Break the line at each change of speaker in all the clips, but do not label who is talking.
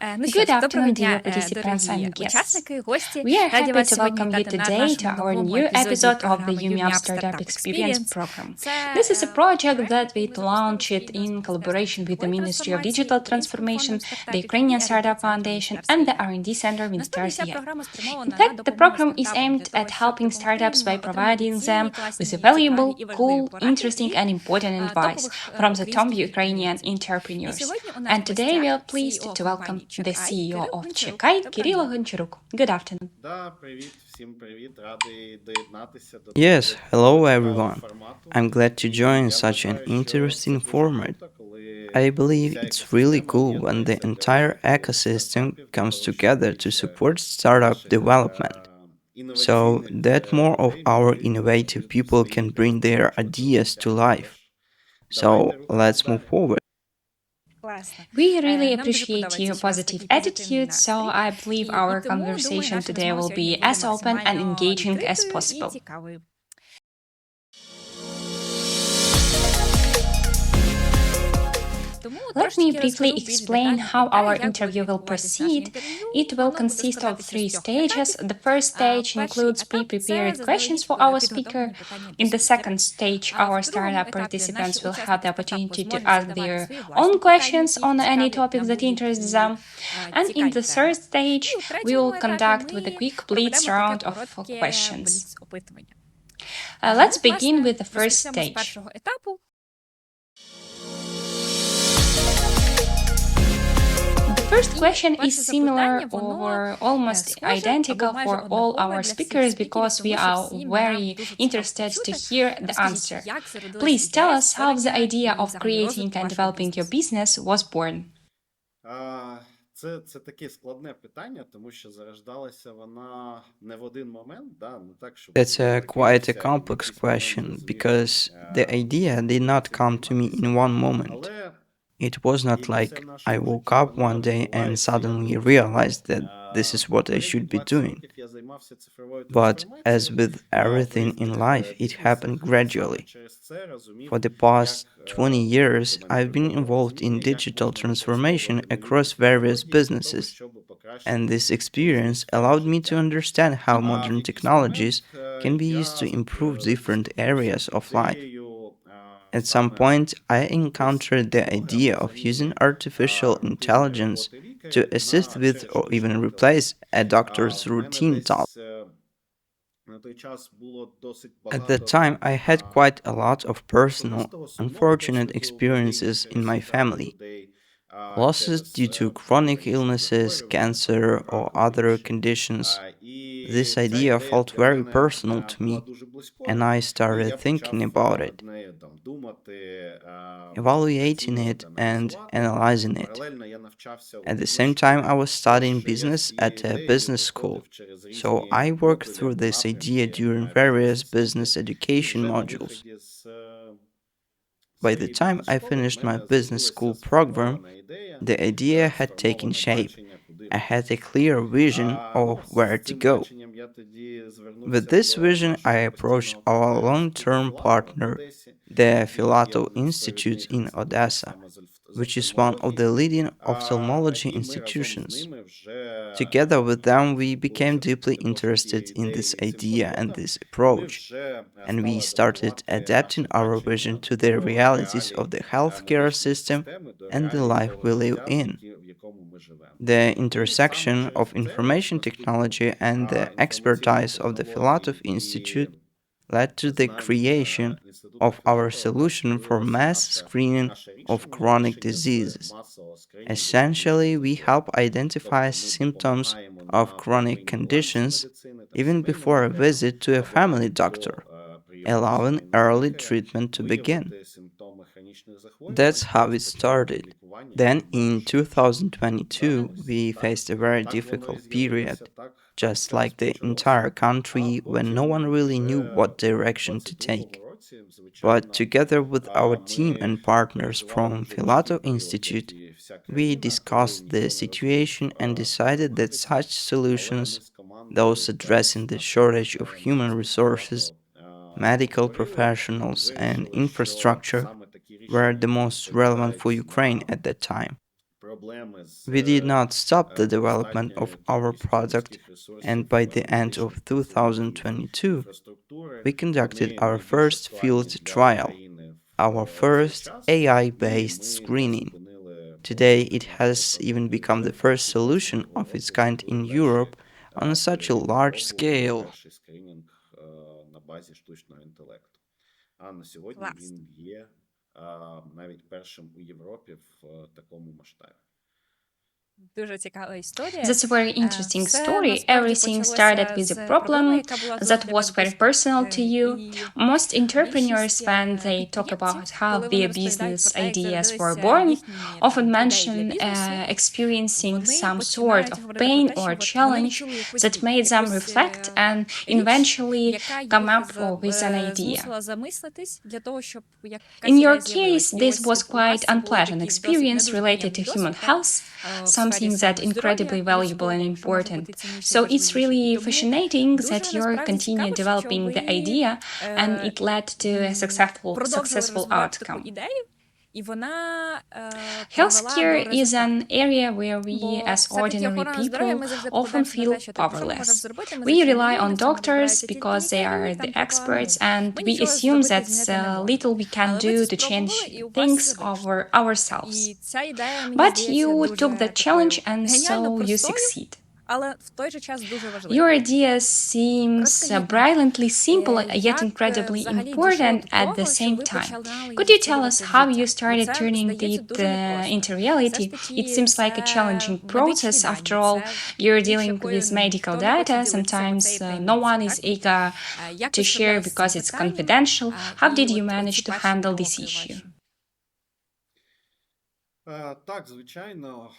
Good afternoon, dear participants and guests. We are happy to welcome you today to our new episode of the UMIAP Startup Experience program. This is a project that we launched in collaboration with the Ministry of Digital Transformation, the Ukrainian Startup Foundation, and the R&D Center Minister CI. In fact, the program is aimed at helping startups by providing them with valuable, cool, interesting, and important advice from the top Ukrainian entrepreneurs. And today we are pleased to welcome the CEO of CheckEye, Kirilo Goncharuk. Good afternoon.
Yes, hello everyone. I'm glad to join such an interesting format. I believe it's really cool when the entire ecosystem comes together to support startup development, so that more of our innovative people can bring their ideas to life. So let's move forward.
We really appreciate your positive attitude, so I believe our conversation today will be as open and engaging as possible. Let me briefly explain how our interview will proceed. It will consist of three stages. The first stage includes pre-prepared questions for our speaker. In the second stage, our startup participants will have the opportunity to ask their own questions on any topic that interests them. And in the third stage, we will conduct with a quick blitz round of questions. Let's begin with the first stage. The first question is similar or almost identical for all our speakers because we are very interested to hear the answer. Please tell us how the idea of creating and developing your business was born.
Це таке складне питання, тому що зарождалася вона не в один момент, да, не так, що
That's quite a complex question because the idea did not come to me in one moment. It was not like I woke up one day and suddenly realized that this is what I should be doing. But as with everything in life, it happened gradually. For the past 20 years, I've been involved in digital transformation across various businesses, and this experience allowed me to understand how modern technologies can be used to improve different areas of life. At some point, I encountered the idea of using artificial intelligence to assist with or even replace a doctor's routine tasks. At that time, I had quite a lot of personal, unfortunate experiences in my family. Losses due to chronic illnesses, cancer, or other conditions. This idea felt very personal to me, and I started thinking about it, evaluating it, and analyzing it. At the same time, I was studying business at a business school, so I worked through this idea during various business education modules. By the time I finished my business school program, the idea had taken shape. I had a clear vision of where to go. With this vision, I approached our long-term partner, the Filato Institute in Odessa, which is one of the leading ophthalmology institutions. Together with them, we became deeply interested in this idea and this approach, and we started adapting our vision to the realities of the healthcare system and the life we live in. The intersection of information technology and the expertise of the Filatov Institute led to the creation of our solution for mass screening of chronic diseases. Essentially, we help identify symptoms of chronic conditions even before a visit to a family doctor, allowing early treatment to begin. That's how it started. Then in 2022, we faced a very difficult period, just like the entire country, when no one really knew what direction to take. But together with our team and partners from Filato Institute, we discussed the situation and decided that such solutions, those addressing the shortage of human resources, medical professionals, and infrastructure, were the most relevant for Ukraine at that time. We did not stop the development of our product, and by the end of 2022, we conducted our first field trial, our first AI-based screening. Today, it has even become the first solution of its kind in Europe on such a large scale.
сьогодні він є навіть першим у Європі в такому масштабі.
That's a very interesting story. Everything started with a problem that was very personal to you. Most entrepreneurs, when they talk about how their business ideas were born, often mention experiencing some sort of pain or challenge that made them reflect and eventually come up with an idea. In your case, this was quite unpleasant experience related to human health, something that's incredibly valuable and important. So it's really fascinating that you're continue developing the idea and it led to a successful outcome. Healthcare is an area where we, as ordinary people, often feel powerless. We rely on doctors because they are the experts, and we assume that's little we can do to change things over ourselves. But you took the challenge, and so you succeed. Your idea seems brilliantly simple yet incredibly important at the same time. Could you tell us how you started turning it into reality? It seems like a challenging process. After all, you're dealing with medical data. Sometimes no one is eager to share because it's confidential. How did you manage to handle this issue?
Так, звичайно,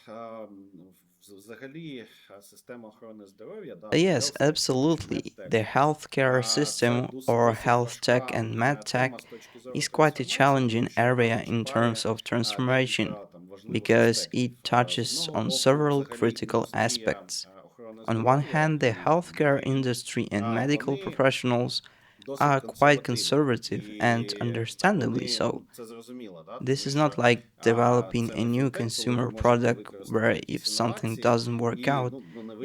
взагалі система охорони здоров'я,
Yes, absolutely. The healthcare system, or health tech and medtech, is quite a challenging area in terms of transformation because it touches on several critical aspects. On one hand, the healthcare industry and medical professionals are quite conservative and understandably so. This is not like developing a new consumer product where if something doesn't work out,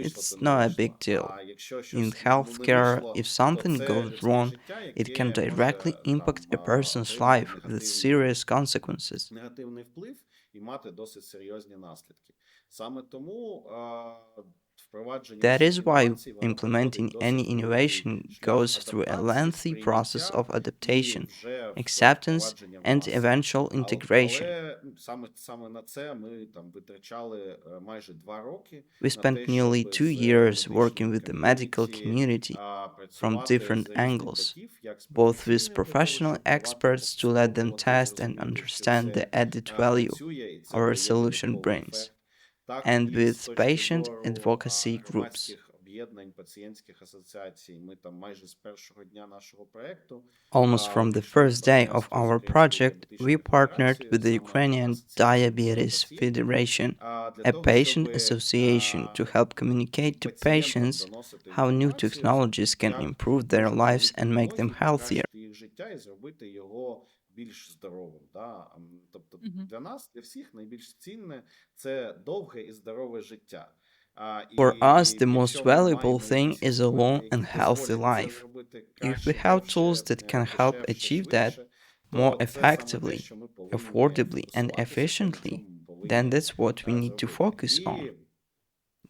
it's not a big deal. In healthcare, if something goes wrong, it can directly impact a person's life with serious consequences.
негативний вплив і мати досить серйозні наслідки. Саме тому
That is why implementing any innovation goes through a lengthy process of adaptation, acceptance, and eventual integration. We spent nearly 2 years working with the medical community from different angles, both with professional experts to let them test and understand the added value our solution brings, and with patient advocacy groups. Almost from the first day of our project, we partnered with the Ukrainian Diabetes Federation, a patient association, to help communicate to patients how new technologies can improve their lives and make them healthier.
більш здоровим. Да? Тобто для нас, для всіх найбільш цінне – це довге і здорове життя.
For us, the most valuable thing is a long and healthy life. If we have tools that can help achieve that more effectively, affordably, and efficiently, then that's what we need to focus on.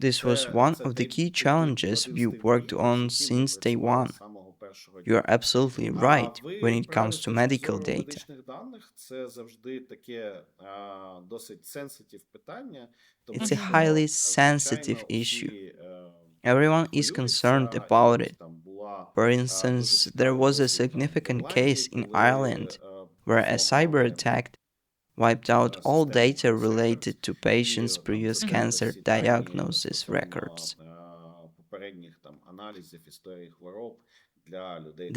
This was one of the key challenges we worked on since day one. You are absolutely right when it comes to medical data. It's a highly sensitive issue. Everyone is concerned about it. For instance, there was a significant case in Ireland where a cyber attack wiped out all data related to patients' previous cancer diagnosis records.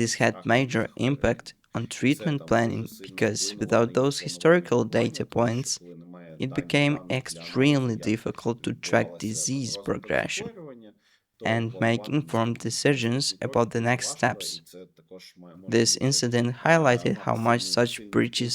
This had major impact on treatment planning because without those historical data points, it became extremely difficult to track disease progression and make informed decisions about the next steps. This incident highlighted how much such breaches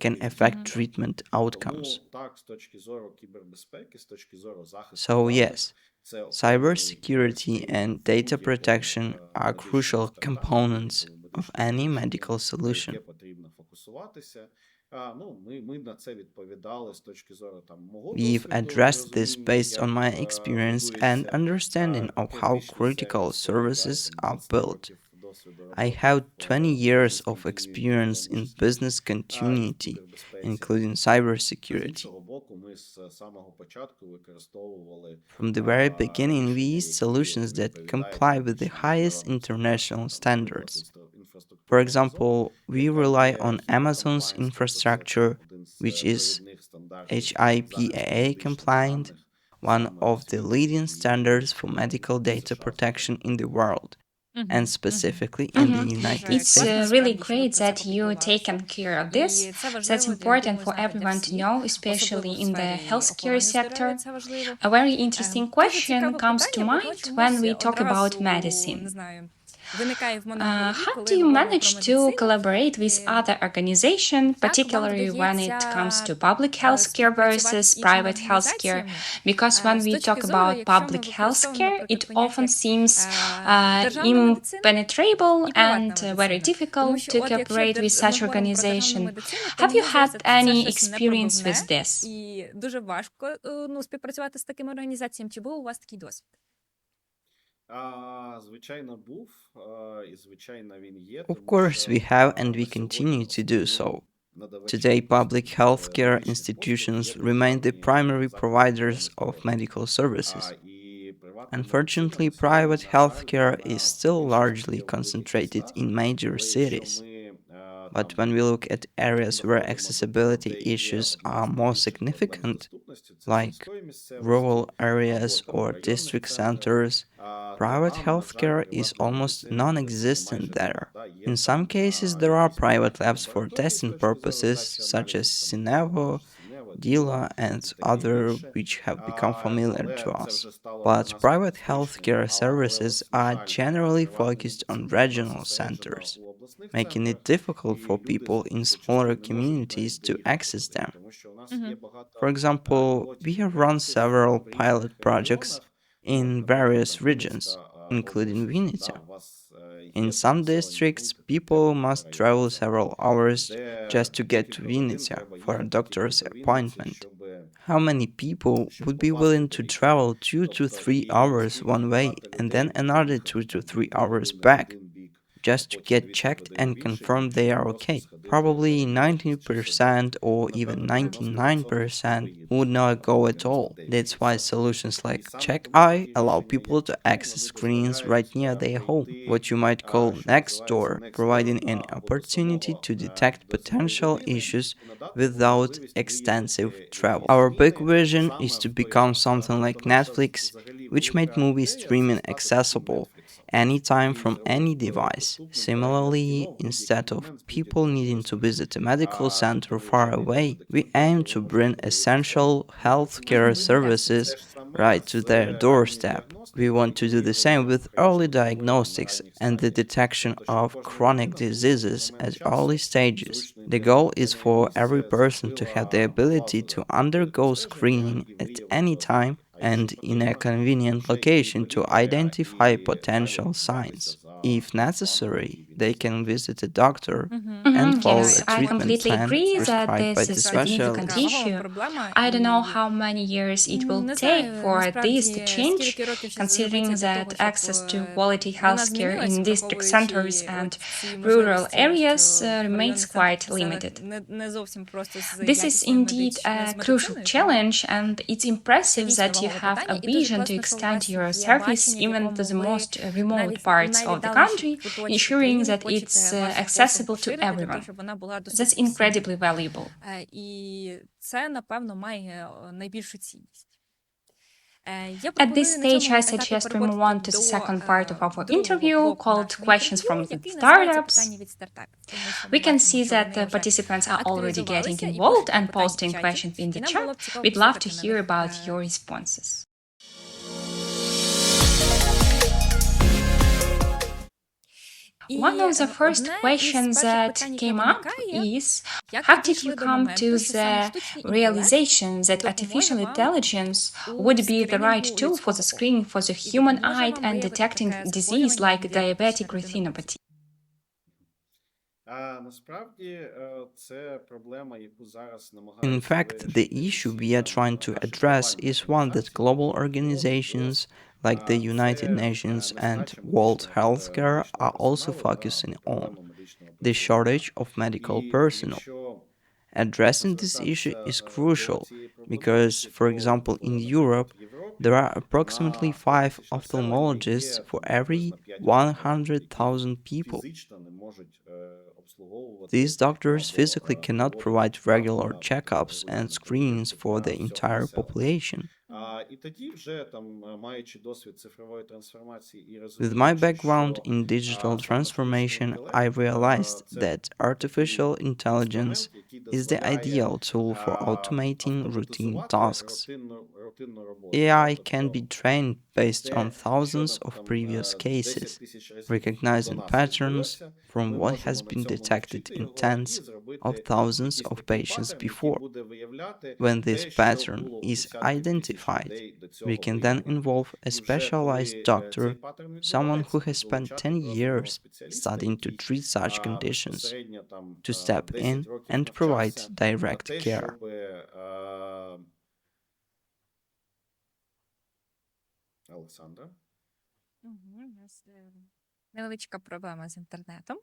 can affect treatment outcomes.
Тому так, з точки зору кібербезпеки, з точки зору захисту
So,
даних,
yes,
це окремий
cybersecurity
стрім
and
в
data
будь-якому
protection are
медичному
crucial
стартапі, в
components
будь-якому
of
медичному
any
рішенні,
medical
на яке
solution.
потрібно фокусуватися. Ну, ми на це відповідали з точки зору там мого
We've
досвіду в
addressed this
розумінні,
based on
як
my experience and
будується
understanding of
таке
how
віш-ліст
critical
сервіс. Я
services
там
are
20
built.
років досвіду
I
роботи
have 20
в
years
українському
of experience
в тому
in
числі
business
і в
continuity,
кібербезпеці.
including
З
cybersecurity.
іншого боку, ми з самого початку використовували
From the very beginning, we
рішення,
used
які
solutions that
відповідають
comply with the
найбільш
highest
міжнародним
international
стандартам. Це, наприклад,
standards. For
інфраструктурна як зона,
example, we
яка
rely
є
on
HIPAA
Amazon's
compliance, тобто це
infrastructure,
один з
which is
провідних стандартів захисту
HIPAA
медичних
compliant,
даних
one
саме в
of the
світі
leading
і
standards for medical
в
data
США,
protection
зокрема.
in the world, and specifically in the United
It's
States.
really great that you taken care of this. That's important for everyone to know, especially in the healthcare sector. A very interesting question comes to mind when we talk about medicine. How do you manage to collaborate with other organizations, particularly when it comes to public healthcare versus private healthcare? Because when we talk about public healthcare, it often seems impenetrable and very difficult to cooperate with such organization. Have you had any experience with this?
І дуже важко співпрацювати з такими організаціями. Чи був у вас такий досвід?
Звичайно, був, і звичайно він є,
Of
тому
course,
що
we have and
на
we continue to do so.
сьогодні надавачі
Today, public
медичних
healthcare
послуг
institutions
є
remain the
державні
primary
заклади
providers
охорони
of
здоров'я.
medical services.
І приватна
Unfortunately,
медицина на
private
сьогодні, на жаль,
healthcare
вона
is still
більше
largely
стає в великих
concentrated
містах.
in major
Але якщо
cities.
ми
But
там
when we look at areas where
заходимо до
accessibility
того, де є
issues
одна
are
з
more
найбільших проблем з
significant,
доступністю, це
like
сільської
rural
місцевості
areas
або там
or
районних
district
центрах,
centers,
то
private
там, на жаль,
healthcare is
приватної
almost
медицини практично
non-existent
майже
there.
нема. Є
In some
там
cases, there are
якісь
private
приватні
labs for
лабораторії з
testing
точки зору
purposes,
здачі
such as
аналізів, там
Sinevo,
Сінева,
Dila, and
і таке
other
інше.
which have become familiar
Але
to
це
us.
вже стало для
But
нас
private
критичним.
healthcare
Але
services
ось, на
are
жаль,
generally
приватна
focused on
медицина в нас
regional
зосереджена
centers,
у обласних
making it
центрах,
difficult
і
for
люди
people in smaller
зачастую не можуть
communities
навіть
to
доїхати
access
туди,
them.
тому що у нас є
For
багато
example, we
пілотів
have run
проєктів
several
в
pilot
різних
projects
регіонах.
in
Наприклад,
various
там
regions,
Вінницька
including
область,
Vinnytsia.
у вас
In
є там
some
населені
districts,
пункти, там
people
декілька
must
районних
travel
центрів,
several hours
де
just to get to
кілька годин
Vinnytsia
треба
for a
їхати тільки
doctor's
до Вінниці,
appointment.
щоб
How many people would be
попасти
willing
до
to
лікаря.
travel 2 to
Тобто
3
і
hours
наскільки
one way
багато
and
людей
then
буде
another 2
їхати
to
там
3
2
hours
години в
back
один бік,
just
а
to
потім
get
2
checked
години
and
в інший
confirm
бік,
they
щоб
are
просто
okay?
сходити
Probably
за лікарем чи за
90%
ліком.
or even
Напевно, 99% не
99%
поїдуть,
would not go at all. That's why
99%.
solutions
І
like
саме тому
CheckEye
такі
allow
рішення,
people
як
to
такі,
access
вони
screens right near
дозволяють
their home,
прийти,
what you might call
що
next
називається,
door,
next door,
providing an
або до
opportunity
самого
to detect
до самої
potential
людини
issues
і надати йому
without
можливість
extensive
виявити
travel.
якісь
Our big
зміни
vision is
саме
to
в той
become
час.
something like
Тобто наша
Netflix,
взагалі
which made
велика
movie
ідея це
streaming
стати таким
accessible
Netflix,
anytime
який
from any
зробив
device.
доступним перегляд
Similarly,
кіно в будь-який
instead of
момент з
people
будь-якого
needing to
пристрою.
visit a medical center
Коли
far
вже не йдемо
away,
до
we
кінотеатру,
aim
ви
to
можете
bring
подивитися
essential healthcare
телевізор.
services
Те ж саме
right to
з
their
ранньою
doorstep. We
діагностикою,
want to
яку
do
ми
the same
називаємо
with early
по-українському допомогою на
diagnostics
ранніх
and the
стадіях.
detection
Тобто, щоб
of
кожна
chronic
людина був
diseases
в
at
момент
early
часу
stages.
зручно
The
йти
goal
до
is
неї в
for every
місце,
person to have the
зробила
ability to
базове
undergo
обстеження
screening
і
at any
виявила
time
рак. А
and
якщо
in a
потрібно,
convenient
вже і
location
до
to
лікаря,
identify
і далі
potential signs.
братися за
If
планом
necessary,
дій від
they can
лікаря.
visit a doctor and
Mhm,
follow
yes,
a
I
treatment
completely
plan
agree that
prescribed by
this
the
is a significant
specialist.
issue. I don't know how many years it will take for this to change, considering that access to quality healthcare in district centers and rural areas remains quite limited. This is indeed a crucial challenge, and it's impressive that you have a vision to extend your service even to the most remote parts of the country, ensuring that it's accessible to everyone. That's incredibly valuable.
І це, напевно, має найбільшу цінність.
At this stage, I suggest we move on to the second part of our interview called Questions from the Startups. We can see that the participants are already getting involved and posting questions in the chat. We'd love to hear about your responses. One of the first questions that came up is how did you come to the realization that artificial intelligence would be the right tool for the screening for the human eye and detecting disease like diabetic retinopathy?
Насправді це проблема, яку зараз
In
намагаються
fact, the
вирішити
issue
усі
we are
там
trying to address
шокувальні
is one that
організації
global
різного роду,
organizations like the United
це
Nations and
нестача
World Healthcare
медичного
are also
персоналу та
focusing on
проблема медичного
the
персоналу.
shortage of medical
І
personnel.
якщо
Addressing this issue
звертатися
is
до
crucial
цієї
because,
проблематики,
for
то
example, in
наприклад,
Europe,
в Європі
there are approximately
на
5
тисяч населення
ophthalmologists
є
for
там приблизно
every
5 офтальмологів, які
100,000 people.
фізично не можуть обслуговувати,
These doctors
або
physically cannot
проводити
provide regular checkups and
регулярну
screenings
перевірку
for the
для всього
entire
населення.
population.
І тоді вже там, маючи досвід цифрової трансформації і
With my
розуміючи,
background
що
in digital
саме штучний
transformation, I
інтелект
realized
це
that
такий
artificial intelligence
інструмент, який
is the
дозволяє
ideal tool for automating routine
автоматизувати
tasks.
рутинну роботу. Да?
AI can be
Тобто
trained based on
те, що
thousands
нам
of
там
previous
10
cases,
тисяч разів до
recognizing
нас
patterns
відбулося,
from
ми
what
можемо
has
на
been
цьому
detected
навчити
in
його і
tens of
зробити
thousands
якийсь
of
такий
patients
паттерн, який
before.
буде виявляти
When this
те, що
pattern
було у
is
десятків тисяч
identified,
людей до
we
цього
can then
виявлено.
involve a
І вже
specialized
коли цей
doctor,
паттерн
someone who
відбувається,
has
то
spent
долучати
10
профільного
years
спеціаліста,
studying to
який
treat such conditions,
безпосередньо там
to step
10
in
років
and provide
навчався на
direct
те,
care.
щоб Олександра.
Угу, у нас невеличка проблема з інтернетом.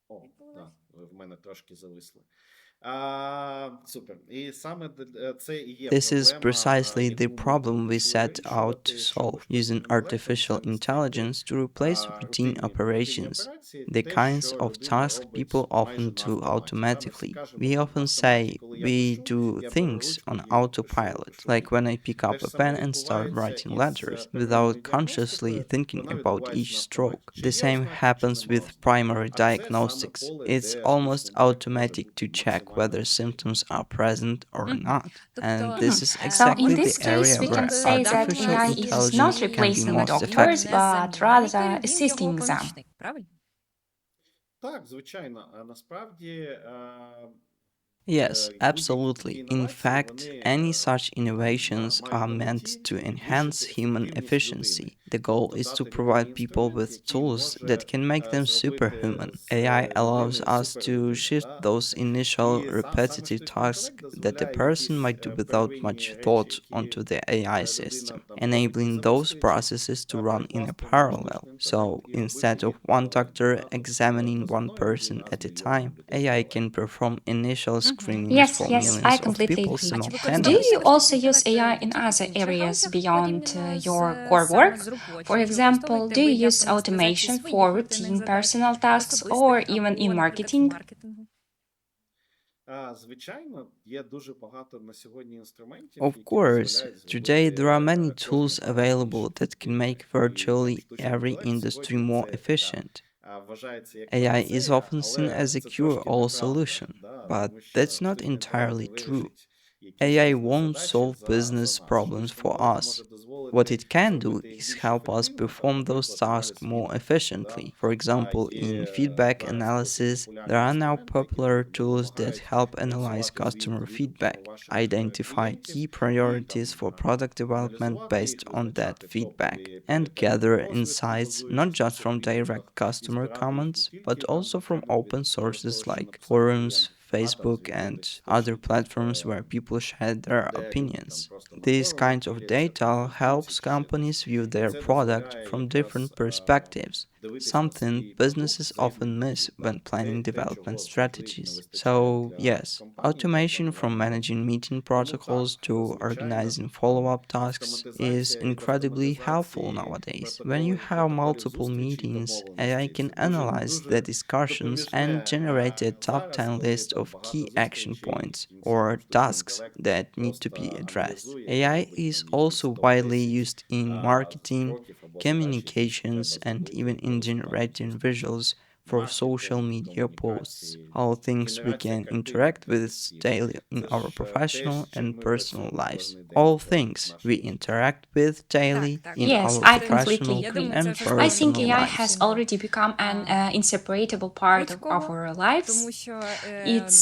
О, так, в мене трошки зависли. Супер. І саме це і є
This is
проблема,
precisely the
яку ми
problem we
почали
set out to
вирішувати, щоб
solve, using
штучним інтелектом
artificial
замістити
intelligence to replace routine
рутинні
operations,
операції,
the
те,
kinds
що
of
людина
tasks people
робить майже
often
на
do
автоматі. Да? Ми всі
automatically.
кажемо
We
там на
often
автоматі.
say
Коли я
we
пишу,
do
я беру
things
ручку
on
і
autopilot,
пишу
like when I
відповідь.
pick
Те
up
ж
a pen
саме
and start
відбувається
writing
із
letters
первинною
without consciously
діагностикою,
thinking
вона
about
відбувається
each
на
stroke.
автоматі. Чи
The
є
same
ознаки, чи
happens
нема
with
ознак.
primary
А це саме
diagnostics.
поле,
It's
де
almost
штучний інтелект може
automatic
бути
to check
максимально
whether
ефективним.
symptoms are present or
Мгм.
not. And
Тобто,
this is
So, in
exactly the
this case,
area
we
where
can
інтелект
say that
даний
artificial
AI is not
intelligence can be
replacing
most
інтелект, він
doctors,
effective.
не
but
замінитель,
rather
він його
assisting them.
помічник, правильно?
Так, звичайно. А насправді
Yes,
будь-які
absolutely.
такі
In
інновації,
fact,
вони
any such innovations
мають
are
на
meant
меті
to enhance
підвищити
human
ефективність людини.
efficiency. The goal
Тобто
is to
дати людині
provide people
інструмент,
with
який
tools that
може
can make them
зробити
superhuman.
з
AI allows
людини
us to
суперлюдину.
shift
Да?
those initial
І саме
repetitive
штучний інтелект
tasks that the
дозволяє
person
якісь
might do without
первинні
much
речі,
thought
які
onto the AI
людина
system,
там робить не
enabling those
замислюючись,
processes to run in a
перекласти на
parallel.
штучний інтелект
So
і робити
instead of
їх
one
паралельно.
doctor
Да? Тобто не
examining
з
one
одної
person
людини, а з
at a
мільйоном
time,
людей
AI can
паралельно.
perform initial
Мгм.
screenings
Yes,
for
yes, I
millions of
completely
people
agree.
А чи
Do
simultaneously.
you
використовується
also
штучний
use AI
інтелект
in
тільки в
other
інших
areas
галузях,
beyond
порівняно
your core
саме
work?
з
For
робочим? Чи
example,
використовуєте
do
ви
you
для
use
автоматизації
automation for
своїх рутинних
routine
задач,
personal tasks or
особистих
even in
або, наприклад, в
marketing?
маркетингу?
Звичайно, є дуже багато на сьогодні інструментів,
Of
які
course,
дозволяють
today
зробити
there are many
кожний
tools
процес більш
available that can
ефективним.
make
І там
virtually
штучний
every
інтелект
industry
сьогодні
more
це така
efficient.
вважається як
AI is
панацея,
often seen
але
as a
це
cure
трошки
all
неправда,
solution,
да?
but
Тому що
that's not
штучний інтелект не
entirely true.
вирішить якісь
AI won't
бізнес-задачі
solve
за
business
нас.
problems
Штучний
for
інтелект
us.
може
What
дозволити
it can do
зробити їх
is
більш
help us
ефективно, там,
perform those
наприклад,
tasks
аналіз
more
відгуків, да?
efficiently. For example, in
Є
feedback
зараз досить
analysis, there
популярні
are now
інструменти, які
popular tools that
допомагають
help analyze
відсувати
customer
відгуки
feedback,
про ваших
identify
клієнтів
key
і
priorities
там
for product development
аналізувати
based
їх,
on that
визначати
feedback,
топові
and
пріоритети
gather
розвитку,
insights not
базуючись на
just
цих
from direct
відгуках, і
customer
збирати їх не
comments, but
тільки там
also from
окремо
open
від того,
sources
що
like
написав клієнт,
forums,
а там
Facebook,
звільнити
and other
точки,
platforms where people share their
де люди там
opinions.
просто на
These
форумах
kinds of
діляться, там
data
Фейсбуці
helps
чи ще десь.
companies view
І
their
це
product
дозволяє
from
якраз
different perspectives,
дивитись на
something
свій продукт
businesses
за
often
різних
miss
кутів, да?
when planning
Те,
development
чого завжди не
strategies.
вистачає
So,
для
yes,
компаній, для
automation from
планування.
managing meeting
Тому
protocols
так,
to
звичайно,
organizing follow-up tasks is
систематизація від
incredibly helpful
автоматизації
nowadays. When you have
протоколів
multiple
зустрічей і
meetings, AI
домовленостей,
can
це
analyze the
дуже
discussions and
допоміжне
generate a top
зараз,
10
коли
list
там
of
багато
key action
зустрічей, і в
points
кінці там
or
штучний
tasks
інтелект
that need to be
просто
addressed.
аналізує і
AI
робить
is
там якісь
also widely
топ-10
used in marketing,
кроків або задач, які
communications,
треба
and
зробити
even
в
in
результаті
generating
зустрічі.
visuals for social media posts, all things we can interact with daily in our professional and personal lives, all things we interact with daily in
Yes,
our
I completely
professional
agree.
and
I think
personal
AI has
lives.
already become an inseparable part of our lives. It's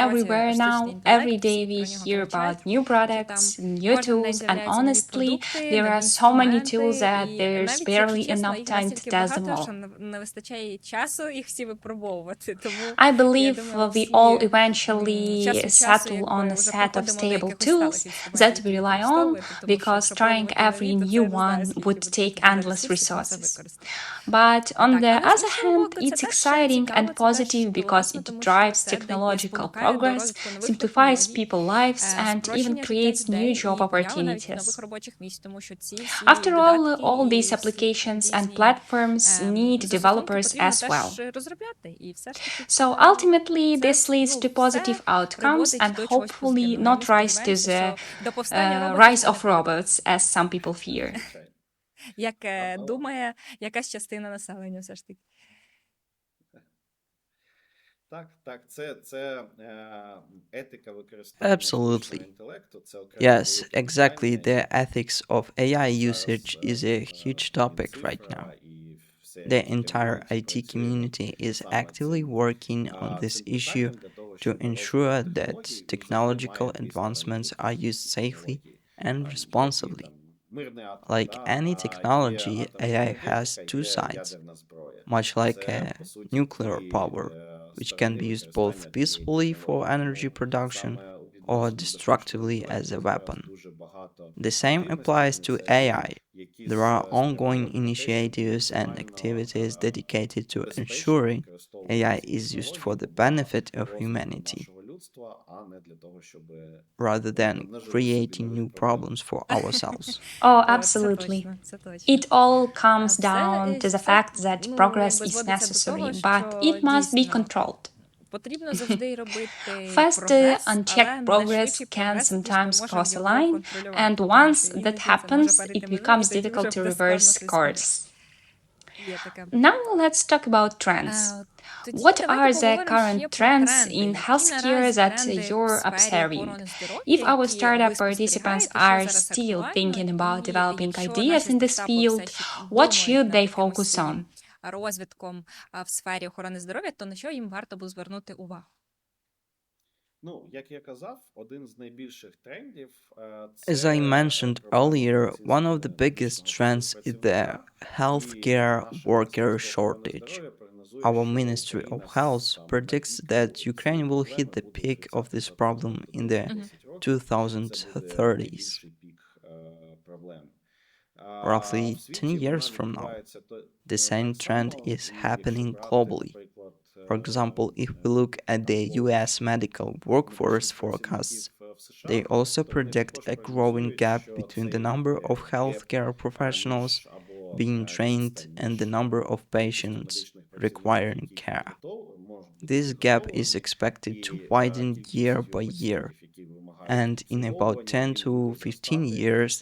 everywhere now. Every day we hear about new products, new tools, and honestly, there are so many tools that there's barely enough time to test them all.
не вистачає часу їх всі випробовувати. Тому
I
я
believe
думаю,
we all
всі час
eventually
від часу
settle on
якби
a
вже
set of
проходимо до
stable
якихось сталих
tools
інструментів,
that we
які
rely on,
використовуєте, тому що
because
якщо
trying
пробувати
every
нові, то
new
це не знаю,
one
скільки
would
буде
take
потрібно
endless
ресурсів на це
resources.
використати.
But on the
Але з
other
іншого
hand,
боку, це
it's
теж
exciting
цікаво,
and
це теж
positive because
класно,
it
тому що
drives
це дає,
technological
спонукає до
progress,
розвитку нових
simplifies
технологій,
people's lives, and even
спрощення життя
creates new
людей
job
і поява навіть нових
opportunities.
робочих місць, тому що ці всі
After
додатки
all these
і всі
applications and
різні
platforms need
застосунки
developers
потрібно
as well.
теж розробляти. І все ж таки
So
це,
ultimately,
це
this leads to positive
все
outcomes
приводить
and
до чогось
hopefully
позитивного. І
not
ми
rise to
сподіваємося,
the
що до повстання роботів
rise
це не
of
приведе.
robots, as some people fear.
Звичайно.
Як
А-
думає якась частина населення все ж таки.
Так, це етика використання штучного
Absolutely.
інтелекту, це окреме
Yes,
велике
exactly.
питання,
The ethics of AI
і
usage
зараз
is a huge topic right now.
Мінцифра і вся
The
IT
entire
ком'юніті
IT
працює
community is
саме
actively working on this
цим
issue
питанням для того,
to
щоб
ensure
розвиток
that
технологій
technological
взагалі має
advancements
місце
are
раніше,
used
ці
safely
технології.
and
Є
responsibly.
мирний атом,
Like any
є
technology,
атомна
AI has
енергетика,
two
є
sides,
ядерна зброя.
much like
Це, по суті,
nuclear
дві
power, which can
сторони
be used both
використання однієї
peacefully for
технології.
energy
Тому
production
саме у
or
відношенні до штучного
destructively as
інтелекту
a
зараз
weapon.
дуже багато
The same
активності,
applies to
ініціатив,
AI.
які
There are ongoing
спрямовані на те, щоб
initiatives and
максимально
activities dedicated to
безпечно
ensuring
використовувати
AI
ці
is used
технології
for the
для
benefit of
розвитку
humanity
нашого людства, а не для того, щоб
rather than
нажити собі
creating
нових
new
проблем.
problems for ourselves.
Oh,
Це
absolutely.
точно, це точно.
It all comes
Все,
down to the
все,
fact that
ну,
progress
якби
is
зводиться до того,
necessary, but
що
it must be
дійсно
controlled.
потрібно завжди робити
Fast,
прогрес, але
unchecked
не
progress
швидший
can
прогрес, ніж ми
sometimes
можемо
cross a
його
line,
контролювати.
and
Тому
once
що
that
іноді це може
happens,
перейти
it
межу, і
becomes
тоді
difficult
вже
to
буде складно
reverse
щось змінити.
course.
Є таке.
Now let's talk about trends.
Тоді
What
давайте
are the
поговоримо
current
ще про
trends
тренди.
in
Які
healthcare
наразі
that
тренди в
you're
сфері
observing?
охорони здоров'я,
If our
які
startup
ви
participants
спостерігаєте, що
are
зараз
still
актуально,
thinking about
і
developing
якщо
ideas
наші
in this
стартапи все
field,
ще
what
думають
should
над
they
якимось
focus
своїм
on?
розвитком в сфері охорони здоров'я, то на що їм варто було звернути увагу?
Ну, як я казав, один з найбільших трендів
As I mentioned earlier, one of the biggest trends is the healthcare worker shortage. Our Ministry of Health predicts that Ukraine will hit the peak of this problem in the 2030s, roughly 10 years from now. The same trend is happening globally. For example, if we look at the US medical workforce forecasts, they also predict a growing gap between the number of healthcare professionals being trained and the number of patients requiring care. This gap is expected to widen year by year, and in about 10 to 15 years,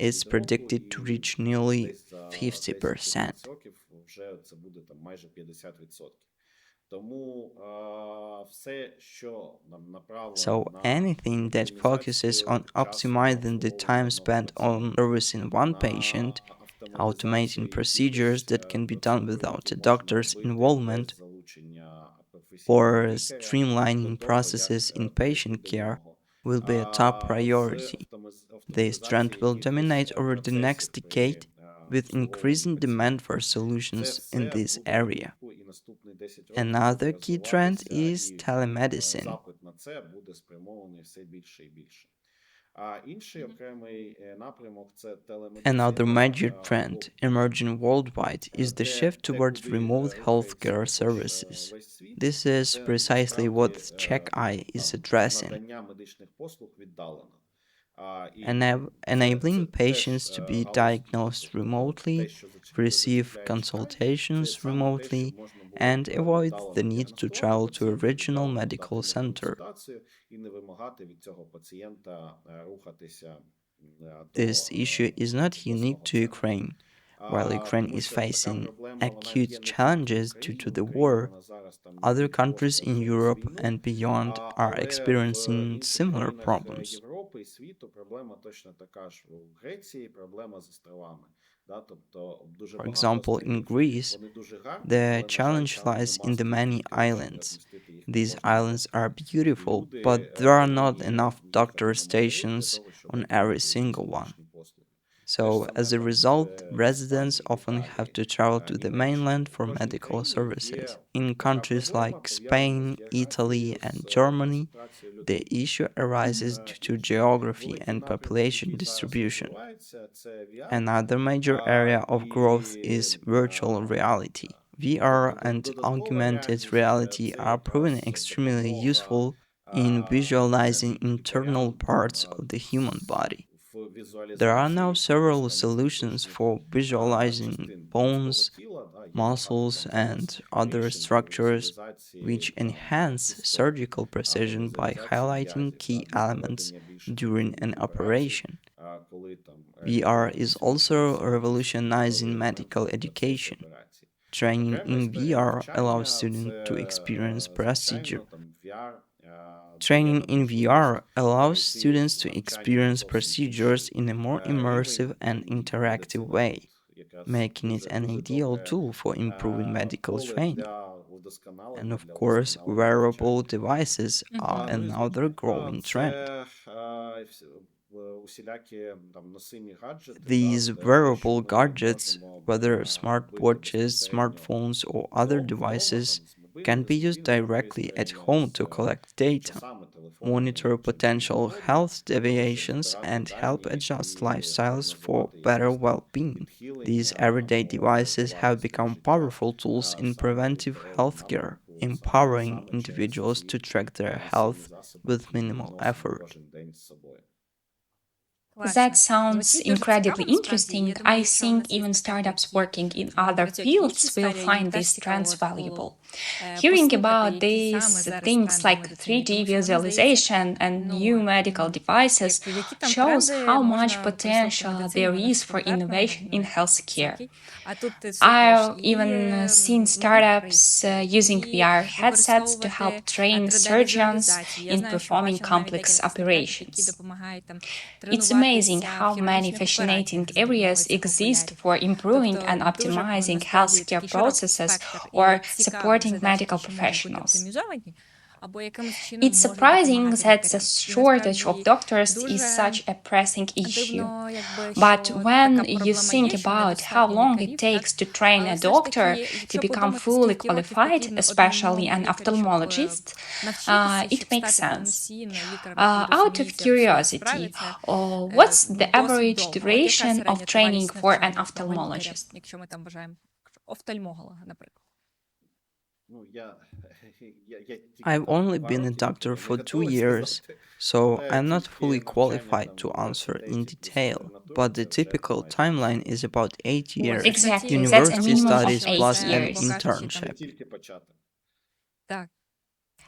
it's predicted to reach nearly 50%. So anything that focuses on optimizing the time spent on servicing one patient, automating procedures that can be done without a doctor's involvement, or streamlining processes in patient care will be a top priority. This trend will dominate over the next decade with increasing demand for solutions in this area. Another key trend is telemedicine. Another major trend emerging worldwide is the shift towards remote healthcare services. This is precisely what CheckEye is addressing, enabling patients to be diagnosed remotely, receive consultations remotely, and avoid the need to travel to a regional medical center. This issue is not unique to Ukraine. While Ukraine is facing acute challenges due to the war, other countries in Europe and beyond are experiencing similar
Країнах
problems.
Європи і світу проблема точно така ж. У Греції проблема з островами. Да? Тобто дуже
For
багато
example, in
островів,
Greece,
вони дуже гарні,
the
але, на жаль,
challenge
там
lies
нема
in the many
стільки людей, щоб
islands.
розмістити їх на
These
кожному
islands are
острові. І
beautiful,
люди
but there are not
повинні
enough
їхати
doctor
на материк для
stations
того, щоб
on every
отримати ці
single one.
залишні послуги. Те ж
So,
саме
as a
там
result,
в
residents
Іспанії,
often have
Італії,
to travel to the
Німеччині.
mainland
В
for
кожній
medical
країні
services.
є
In
така
countries
проблема,
like
пов'язана з
Spain, Italy,
географією,
and
з
Germany,
концентрацією
the
людей.
issue arises due to
Інший
geography
великий
and
напрямок,
population
який зараз
distribution.
розвивається, це VR.
Another major area of growth
І
is virtual reality. VR and
додаткова
augmented
реальність
reality
це
are proving
якраз
extremely
допомога
useful in visualizing internal
лікарям
parts of the human body.
в
There are now
візуалізації
several
якихось там
solutions
внутрішніх
for visualizing
частин людського
bones,
тіла. Да, є багато
muscles,
там
and
зараз
other
рішень по
structures,
візуалізації
which
там
enhance
кісток
surgical
або
precision by
візуалізації
highlighting
м'язів,
key
для
elements
проведення більш
during an
ефективних операцій,
operation.
коли там
VR
лікар
is
досвідчений
also
в цьому і
revolutionizing
готовий
medical
в процесі
education.
операції.
Training
Окрема
in
історія
VR allows
навчання
students
це,
to experience
звичайно,
procedure.
там VR дає
Training in
нам
VR
можливість
allows
перейти
students
в
to
навчання на
experience
зовсім
procedures
інший
in a more immersive
рівень,
and
і
interactive
медицина
way,
тут якраз
making it an
дуже
ideal
добре
tool for improving medical
поле
training.
для
And
удосконалення,
of
для
course,
удосконалення
wearable
навчання.
devices are
Ну і
another growing trend.
це усілякі там носимі гаджети,
These
те, що
wearable
ми
gadgets,
можемо
whether
робити
smartwatches,
безпосередньо
smartphones, or other
вдома,
devices,
там з
can be used
мобільного
directly at
пристрою,
home
з
to collect data,
часами телефонами
monitor
чи чим
potential
завгодно,
health
для того, щоб
deviations,
збирати
and help
дані
adjust
і
lifestyles for
прогнозувати
better
якісь там
well-being. These
відхилення
everyday
або
devices have
врятувати собі
become
життя
powerful tools in
саме від
preventive
здоров'я
healthcare,
напрямку,
empowering
саме через
individuals
ці
to track their
носимі
health
засоби,
with
які ми
minimal
носимо
effort.
кожен день з собою.
That
Класно.
sounds
Звучить дуже
incredibly
цікаво, насправді. І
interesting.
я
I
думаю, якщо у
think
нас є
even
слухачі,
startups
які
working in other
працюють в іншій
fields will
сфері, їм
find
теж
these
цікаво
trends
от
valuable.
було
Hearing
послухати,
about
які саме
these
зараз
things
тренди в
like
медицині,
3D
тому що мені здається,
visualization and
ну,
new medical devices
які там
shows
тренди
how much
можна використовувати в
potential
медицині,
there
вони ж
is for
конкретно
innovation in healthcare.
високі. А тут ти слухаєш
I've
і
even seen
нові
startups using
і
VR headsets to help
використовувати
train surgeons
3D-візуалізації. Я
in
знаю, що
performing
бачила навіть
complex
декілька стартапів, які
operations.
допомагають там
It's amazing
тренуватися в
how many
хірургічних
fascinating
операціях за
areas
допомогою цих
exist
окулярів.
for improving
Тобто
and
дуже
optimizing
насправді
healthcare
такий широкий
processes
спектр
or
і цікавих
supporting
задач,
medical
які можуть бути
professionals.
оптимізовані, або якимось чином
It's
можуть
surprising
допомагати
that the
лікарям. І
shortage of
насправді
doctors is
дуже
such a pressing issue.
дивно, якби,
But
що
when
така
you
проблема
think
є, що
about how
недостатньо
long it
лікарів, так?
takes to train
Але
a
все ж
doctor
таки,
to
якщо
become
подумати,
fully
скільки років
qualified,
потрібно
especially
одному
an
лікарю, щоб
ophthalmologist,
навчитися,
it
щоб
makes
стати
sense.
повноцінно лікарем, який
Out of
розуміється в своїй справі,
curiosity,
це
what's the
досить
average
довго. От яка
duration of
середня
training
тривалість
for an
навчання одного лікаря,
ophthalmologist?
якщо ми там вважаємо офтальмолога, наприклад?
Ну,
I've only been a doctor for 2 years, so I'm not fully qualified to answer in detail, but the typical timeline is about 8 years,
Exactly, that's a
university
minimum of
studies
8
plus an
years.
internship.
тільки почати.
Так.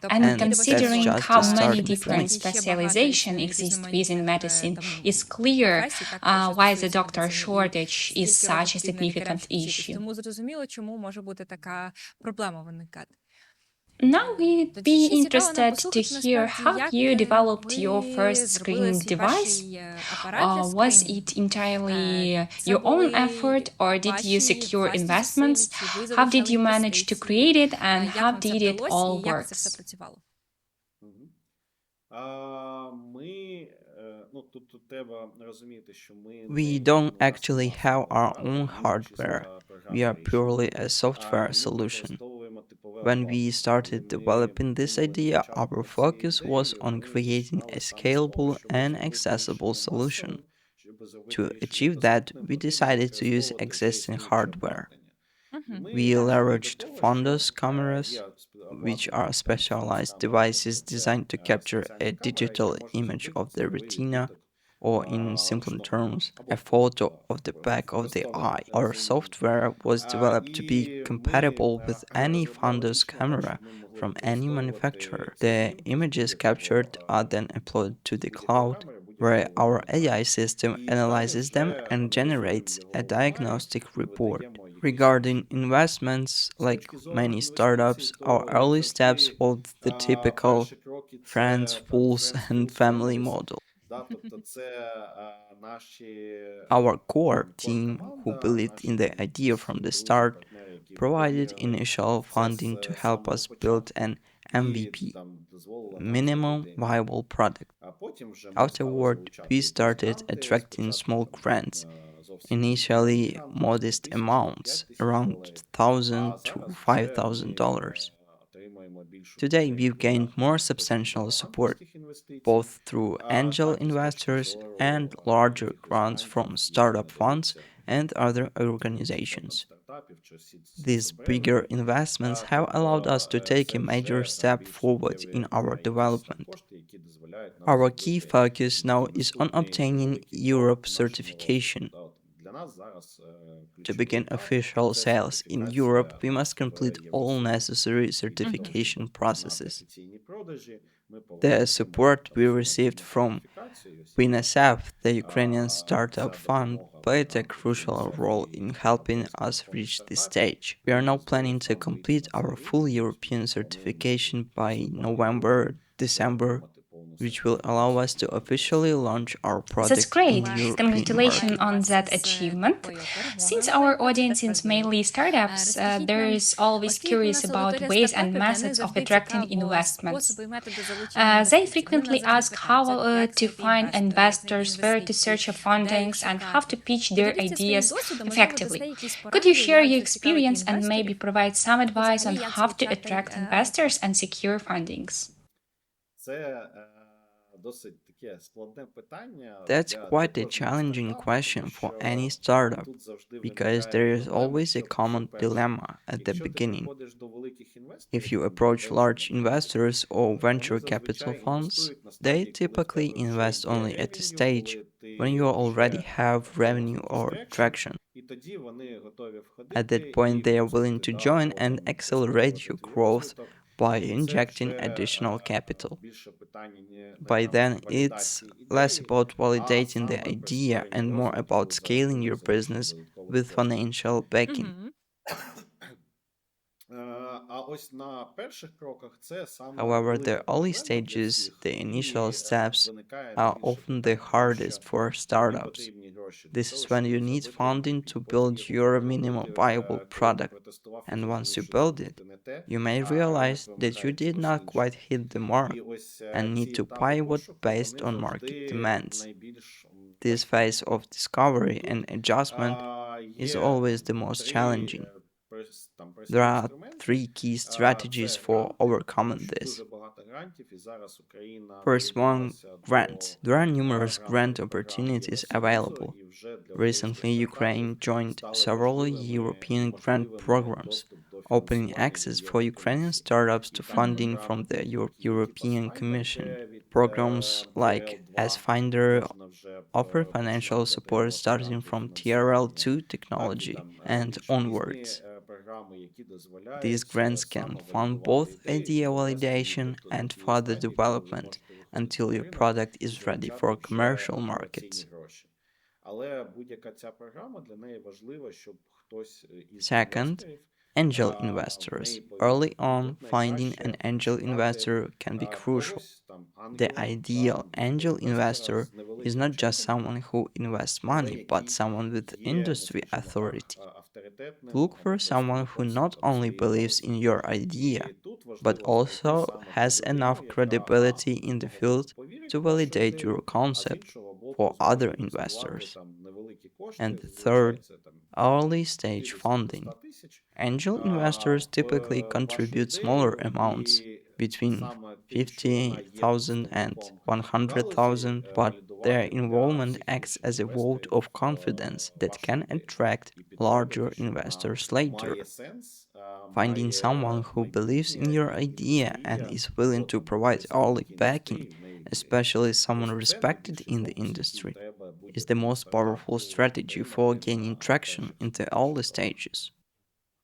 And
And
considering
that's just
how
the
many
starting
different
point.
specialization exist within medicine, it's clear why the doctor shortage is such a significant issue.
Тому зрозуміло, чому може бути така проблема виникати.
Now we'd be interested to hear how you developed your first screening device. Was it entirely your own effort, or did you secure investments? How did you manage to create it, and how did it all work?
Тут треба розуміти, що ми
We don't actually have our own hardware. We are purely a software solution. When we started developing this idea, our focus was on creating a scalable and accessible solution. To achieve that, we decided to use existing hardware. We leveraged fundus cameras, which are specialized devices designed to capture a digital image of the retina, or in simpler terms, a photo of the back of the eye. Our software was developed to be compatible with any fundus camera from any manufacturer. The images captured are then uploaded to the cloud, where our AI
результатів.
system
І далі
analyzes them
вже
and generates
аналізуємо його
a
онлайн,
diagnostic report.
видаємо якісь
Regarding
висновки.
investments,
З
like
точки зору
many
інвестицій,
startups, our
то, як
early steps
завжди,
followed the typical
перші кроки
friends,
це там
fools,
friends,
and
fools,
family
families.
model.
Да, тобто це наші
Our core team, who
кор-команда,
believed in
наші
the
там
idea
якісь
from the
друзі,
start,
партнери, які
provided
повірили
initial
в це
funding to
з
help
самого
us build
початку
an
і
MVP,
там дозволили нам
minimum
зробити MVP.
viable product.
А потім вже ми стали
Afterward, we
залучати якісь
started
гранти,
attracting
спочатку
small
там
grants,
зовсім невеликі
initially
гранти, там 100
modest
тисяч, там
amounts,
5 тисяч
around
доларів, а
1,000 to
зараз вже ми
$5,000.
отримуємо більшу
Today, we've
підтримку
gained
як
more
потім
substantial
до
support,
ангельських інвестицій,
both through angel
так і з точки
investors and
зору
larger
якихось
grants
грантів,
from
які
startup funds
надаються
and other
частково там
organizations.
стартапів чи
These bigger
сімбрендів.
investments have allowed
Тобто
us to take a
це
major
вже там
step
більш
forward
суттєві
in our
якісь там
development.
кошти, які дозволяють нам
Our key
зробити
focus now
такий
is on
наступний
obtaining
великий крок
Europe
в нашому розвитку.
certification.
Да, от для нас зараз
To
ключовий
begin
етап
official
це
sales in Europe,
сертифікація
we must
нас в
complete all
Євросоюзі.
necessary
І для того, щоб
certification
розпочинати
processes.
офіційні продажі, ми повинні
The
отримати
support
там
we
всю
received
необхідну
from
сертифікацію. Ось якраз
WINSF, the Ukrainian startup
ця
fund,
допомога
played a
гранти
crucial
ЮНІСЕФ
role in
і
helping
Європейського
us
фонду
reach this
стартапів
stage. We are now planning to
зрозуміти
complete
на цей
our full
рівень. Тобто
European
ми плануємо
certification by
за 2
November,
роки вже
December,
отримати повну
which will allow us to
сертифікацію
officially launch our
That's
product in
great.
European
Congratulations
market.
on that achievement. Since our audience is mainly startups, there is always curious about ways and methods of attracting investments. They frequently ask how to find investors, where to search for fundings, and how to pitch their ideas effectively. Could you share your experience and maybe provide some advice on how to attract investors and secure fundings?
Це досить таке складне питання
That's
для
quite a
кожного
challenging
стартапу, тому
question for any
що
startup
тут завжди
because
виникає
there is
проблема,
always a
що
common
перше,
dilemma at the
якщо ти
beginning.
приходиш до великих інвесторів,
If you
там, до
approach large
венчурних капіталів,
investors or
вони
venture capital
зазвичай
funds,
інвестують на
they
стадії, коли в
typically
тебе вже
invest
є
only at a
ревеню,
stage
коли
when you
ти
already
вже
have
отримав
revenue
якийсь
or
трекшн,
traction.
і тоді вони готові
At that
входити
point,
і
they are willing
бустити,
to
да,
join
або
and
там
accelerate
прискорювати
your
твій
growth
розвиток.
by
І це
injecting
вже
additional capital.
більше питання не
By
там
then, it's
валідації
less
ідеї,
about
а
validating the
саме
idea and
прискорення
more about
розвитку за
scaling your
рахунок залучення
business
додаткових
with
коштів.
financial backing.
А ось на перших кроках це саме
However,
велика
the early
проблема для
stages,
всіх,
the
і
initial steps,
виникає
are
найбільше
often the
питань, тому що
hardest for
тобі
startups.
потрібні гроші для
This
того,
is when
щоб
you
їх
need
заробити,
funding
і
to
потім
build
їх
your minimum
використовувати.
viable
Коли ти
product.
протестував і
And once
зрозумів,
you
що
build it,
робити не те,
you may
ринок
realize that you
вимагає
did
чогось
not
іншого.
quite hit the mark
І ось
and need
ці
to
етапи
pivot
пошуку,
based
вони
on market
завжди
demands.
найбільш
This
важкі.
phase of discovery
Тут
and adjustment is
є
always
там
the most
три
challenging.
там прості
There are
інструменти.
three key strategies
Це
for
гранти, тому
overcoming
що
this.
дуже багато грантів, і зараз Україна
First one,
доєдналася
grants.
до
There are numerous grant
грантових програм
opportunities
Євросоюзу,
available.
і вже для українських
Recently, Ukraine
стартапів
joined
стали
several
важливими і
European grant
можливими
programs,
доступ до
opening
фінансування
access
від
for Ukrainian
Єврокомісії.
startups
І
to
там
funding from
програми
the
такі, типу
European
Pathfinder
Commission.
йде від
Programs like
TRL2,
Pathfinder
можна вже
offer financial
починати
support
отримувати
starting
гранти
from
фінансування.
TRL2
Так, і
technology
там
and
більш різні
onwards.
програми, які
These
дозволяють
grants can fund
самовалідувати
both
ідею і
idea
довести її
validation
до
and
такої
further
стадії, коли ви
development
можете виходити
until
на
your
ринок
product
і
is ready
залучати
for
вже
commercial
повноцінні
markets.
гроші. Але будь-яка ця програма, для неї важливо, щоб хтось із
Second,
інвесторів
angel
в
investors.
неї
Early
повірив. І
on,
тут
finding an
найкраще
angel
шукати
investor can be crucial.
когось там
The
ангела,
ideal angel
інвестора
investor
з
is
невеликим
not just
чеком,
someone who invests
але
money, but
який
someone with
є,
industry
скажімо так,
authority.
авторитетним
Look
або
for someone who
представником
not
там
only
своєї
believes
галузі.
in your idea,
І тут
but
важливо знайти
also
саме ту
has
людину,
enough
яка
credibility in
з
the
одного боку
field
повірить
to
в вашу
validate
ідею,
your
а з
concept
іншого боку
for
зможе
other
інвестувати
investors.
там невеликі кошти,
And the
зазвичай
third,
це там
early
від
stage
50 до
funding.
100 тисяч
Angel investors typically
в вашу
contribute smaller
ідею,
amounts,
і
between
саме тим, що вона є
50,000 and
представником галузі,
100,000, but their
валідувати для
involvement
всіх
acts
інших
as a vote
інвесторів
of confidence that
вашу
can
ідею
attract
і
larger
підтвердити, що вона
investors later.
має сенс,
Finding
має
someone who believes in
майбутнє
your
і
idea and
розуміє,
is willing
хто
to
там
provide early
представники
backing,
індустрії, в неї йде.
especially someone
Ось це
respected
найбільший
in the
фокус, який
industry,
треба
is the
будь-якому
most powerful
стартапу
strategy for
отримати
gaining
на
traction
перших
in the early
кроках.
stages.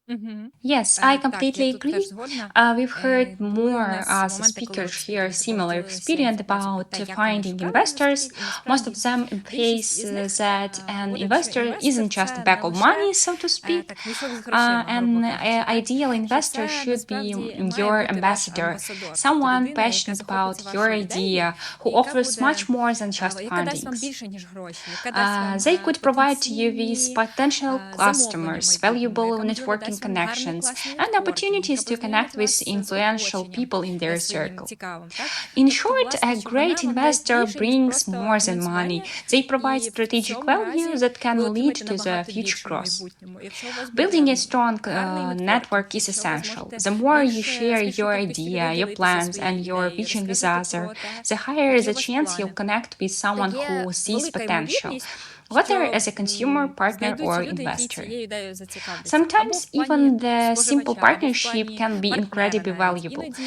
Мгм.
Yes, I
Так, я
completely
тут теж
agree.
згодна.
We've heard
Були у
more
нас
as
моменти, коли
speakers
от
here
спікери
similar
поділилися
experience
інформацією про
about
те, як вони
finding
шукали
investors.
інвесторів, і
Most of
насправді
them
більшість
face
із них
that an
говорять, що
investor
інвестор
isn't just a
це
bag
не
of
лише
money, so to speak.
так, мішок з грошима, грубо
An
кажучи, так?
ideal
Що
investor
це
should be
насправді має
your
бути ваш
ambassador,
амбасадор, тобто
someone
людина, яка
passionate
захопиться
about your
вашою ідеєю,
idea,
і
who
яка
offers
буде,
much more than just
яка дасть вам
fundings.
більше, ніж гроші, яка дасть вам
They could provide to you with
потенційні
potential
замовлення в
customers,
майбутньому,
valuable
яка, можливо,
networking
дасть вам гарний
connections,
класний
and
нетворкінг, яка
opportunities to connect
познайомить
with
вас з
influential
оточенням
people in their
своїм
circle.
цікавим, так?
In
Тобто,
short,
власне,
a
що вона
great
вам дасть
investor
більше, ніж
brings
просто
more than money.
фінансування,
They provide
і в
strategic
цьому
value
разі
that can
ви
lead
отримаєте
to the
набагато
future
більше в
growth.
майбутньому. Якщо у вас
Building
буде
a strong
гарний
network
нетворкінг,
is
якщо ви
essential.
зможете
The more you
більше з
share
більшою
your
кількістю
idea,
людей
your
ділитися
plans,
своєю
and your
ідеєю,
vision with
розказувати
others,
про те,
the higher
які у
the
вас
chance you'll
плани,
connect with
то
someone
є
who sees
велика
potential,
ймовірність,
whether
що
as a consumer, partner, or
знайдуться люди, які
investor.
цією ідеєю зацікавляться, або в
Sometimes
плані
even the simple
споживача, або в
partnership
плані
can be
партнера
incredibly
навіть.
valuable.
Іноді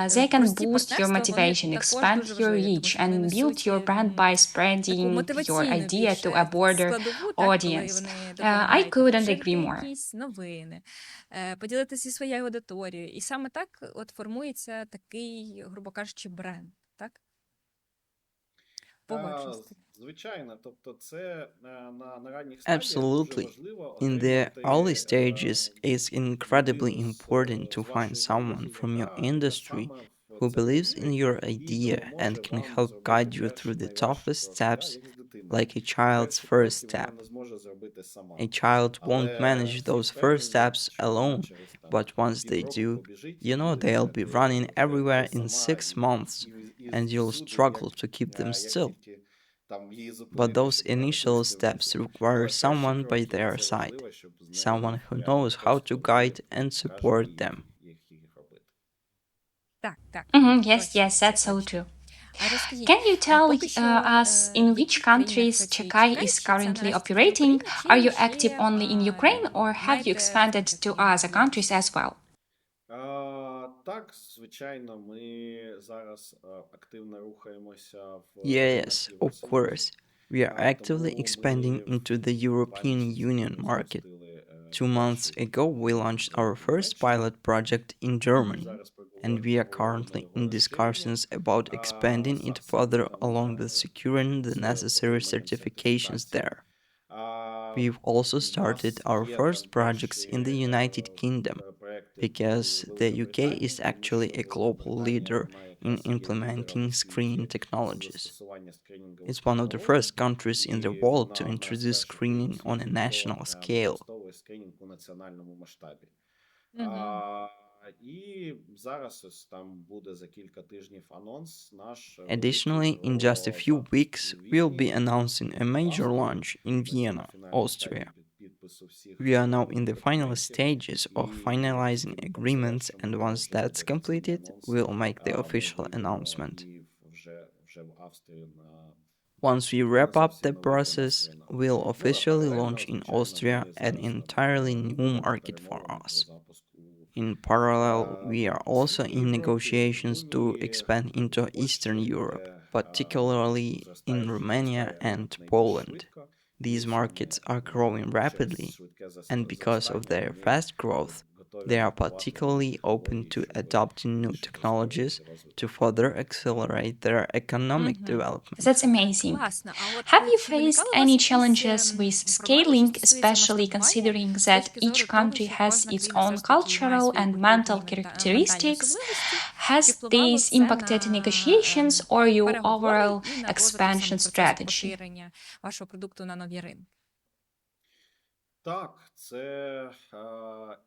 They can
прості
boost your
партнерства, вони
motivation,
також
expand
дуже
your
важливі, тому
reach,
що вони
and build
несуть
your brand by
таку
spreading your
мотиваційну
idea to a
більше
broader
складову, так, коли
audience.
вони
I
допомагають там
couldn't
поширити
agree more.
якісь новини, поділитися зі своєю аудиторією. І саме так от формується такий, грубо кажучи, бренд, так? Погоджуюсь з тим.
Звичайно, тобто це на ранніх стадіях дуже
Absolutely.
важливо
In the early
отримати
stages, it's incredibly
людину
important to
з
find
вашої
someone
галузі,
from your
яка
industry
саме в
who
цьому
believes in
вірить
your
і
idea and
допоможе
can
вам
help
зробити
guide you
перший
through the
найважчий
toughest
крок,
steps,
як з дитиною.
like a child's
Перші
first
кроки вона
step.
не зможе зробити сама.
A child won't
Але
manage
ці
those first
впевнені,
steps
що вона
alone,
через
but once they
півроку
do,
побіжить
you
і
know
буде
they'll be
бігати
running everywhere in
сама
6 months, and you'll
всюди,
struggle to keep them
як
still.
тільки там її
But
зупинити,
those
щоб вона не
initial
пустилася
steps
в рух.
require
Але перші
someone by
кроки
their
це
side,
важливо, щоб з нею
someone who
прямо
knows how to
просто
guide and
кажемо
support them.
їх робити.
Так, так,
Yes,
точно,
yes,
це
that's so
точно.
true.
А розкажіть,
Can you tell
поки що
us in
в
which
яких країнах
countries
працює
CheckEye
CheckEye?
is
Чи це
currently
наразі тільки
operating?
Україна,
Are
чи
you active
ще
only in Ukraine, or have you
маєте
expanded to
таку
other countries
діяльність?
as well?
Так, звичайно, ми зараз активно рухаємося в
Yes,
ринок
of course.
Євросоюзу.
We are actively
Тому
expanding
ми
into the
в
European
місяці
Union
тому
market.
запустили
2 months
перший
ago, we launched our first
Німеччину.
pilot project in Germany,
Зараз
and we are
говоримо
currently
його
in
розширення.
discussions about expanding it further
Саме
along with securing the
з
necessary
отриманням
certifications
сертифікації.
there. We've also
У
started
нас
our
є
first
там
projects in the
перші
United Kingdom,
проекти
because
в
the
Великій
UK
Британії,
is
тому
actually
що
a
Велика
global
Британія,
leader
вона
in
якраз є лідером
implementing
в
screening
світі з
technologies.
застосування скринінгових
It's one of the
технологій,
first countries in the
і
world to
вона одна з
introduce
перших країн
screening
у
on a
світі,
national
хто
scale.
використовує скринінг у національному масштабі.
Мгм.
І зараз ось там буде за кілька тижнів анонс наш
Additionally,
великий
in just a
про
few
запуск
weeks,
у
we'll be
Відні,
announcing a major
Австрії.
launch in
Ми там на
Vienna,
фінальній стадії
Austria.
підпису всіх
We are now in the final
документів.
stages of
І
finalizing
тільки там
agreements, and
завершимо
once
вже
that's
офіційний
completed,
анонс,
we'll make the
ми
official
вийдемо
announcement.
і вже в Австрію на
Once we wrap up
зовсім
the
новий для нас
process,
ринок.
we'll
Ну, а
officially
паралельно,
launch in
звичайно,
Austria,
ми
an
зараз
entirely new
ведемо
market for
перемовини про
us.
запуск у
In parallel, we are also in
Східній Європі,
negotiations to
Румунії,
expand into
в Польщі,
Eastern Europe,
де
particularly in Romania
зростає
and
ринок найбільш
Poland.
швидко.
These
І
markets
саме
are growing
через
rapidly,
швидке
and because of
зростання
their
вони
fast growth,
готові
they are
адаптувати
particularly open
технології,
to
щоб
adopting new
більше
technologies
прискорити розвиток.
to further accelerate their economic
Мгм.
development.
That's amazing.
Класно. А от
Have you
чи
faced
виникали у вас
any
якісь
challenges with
проблеми, що
scaling,
стосуються
especially
масштабування
considering
з
that
точки
each
зору того,
country
що
has
кожна
its
країна
own
все ж таки має
cultural
свої
and
культурні
mental
ментальні
characteristics?
особливості? Чи
Has
впливало
this
це
impacted
на
negotiations or your
переговори
overall
і на розвиток саме
expansion
процесу
strategy?
поширення вашого продукту на нові ринки?
Так, це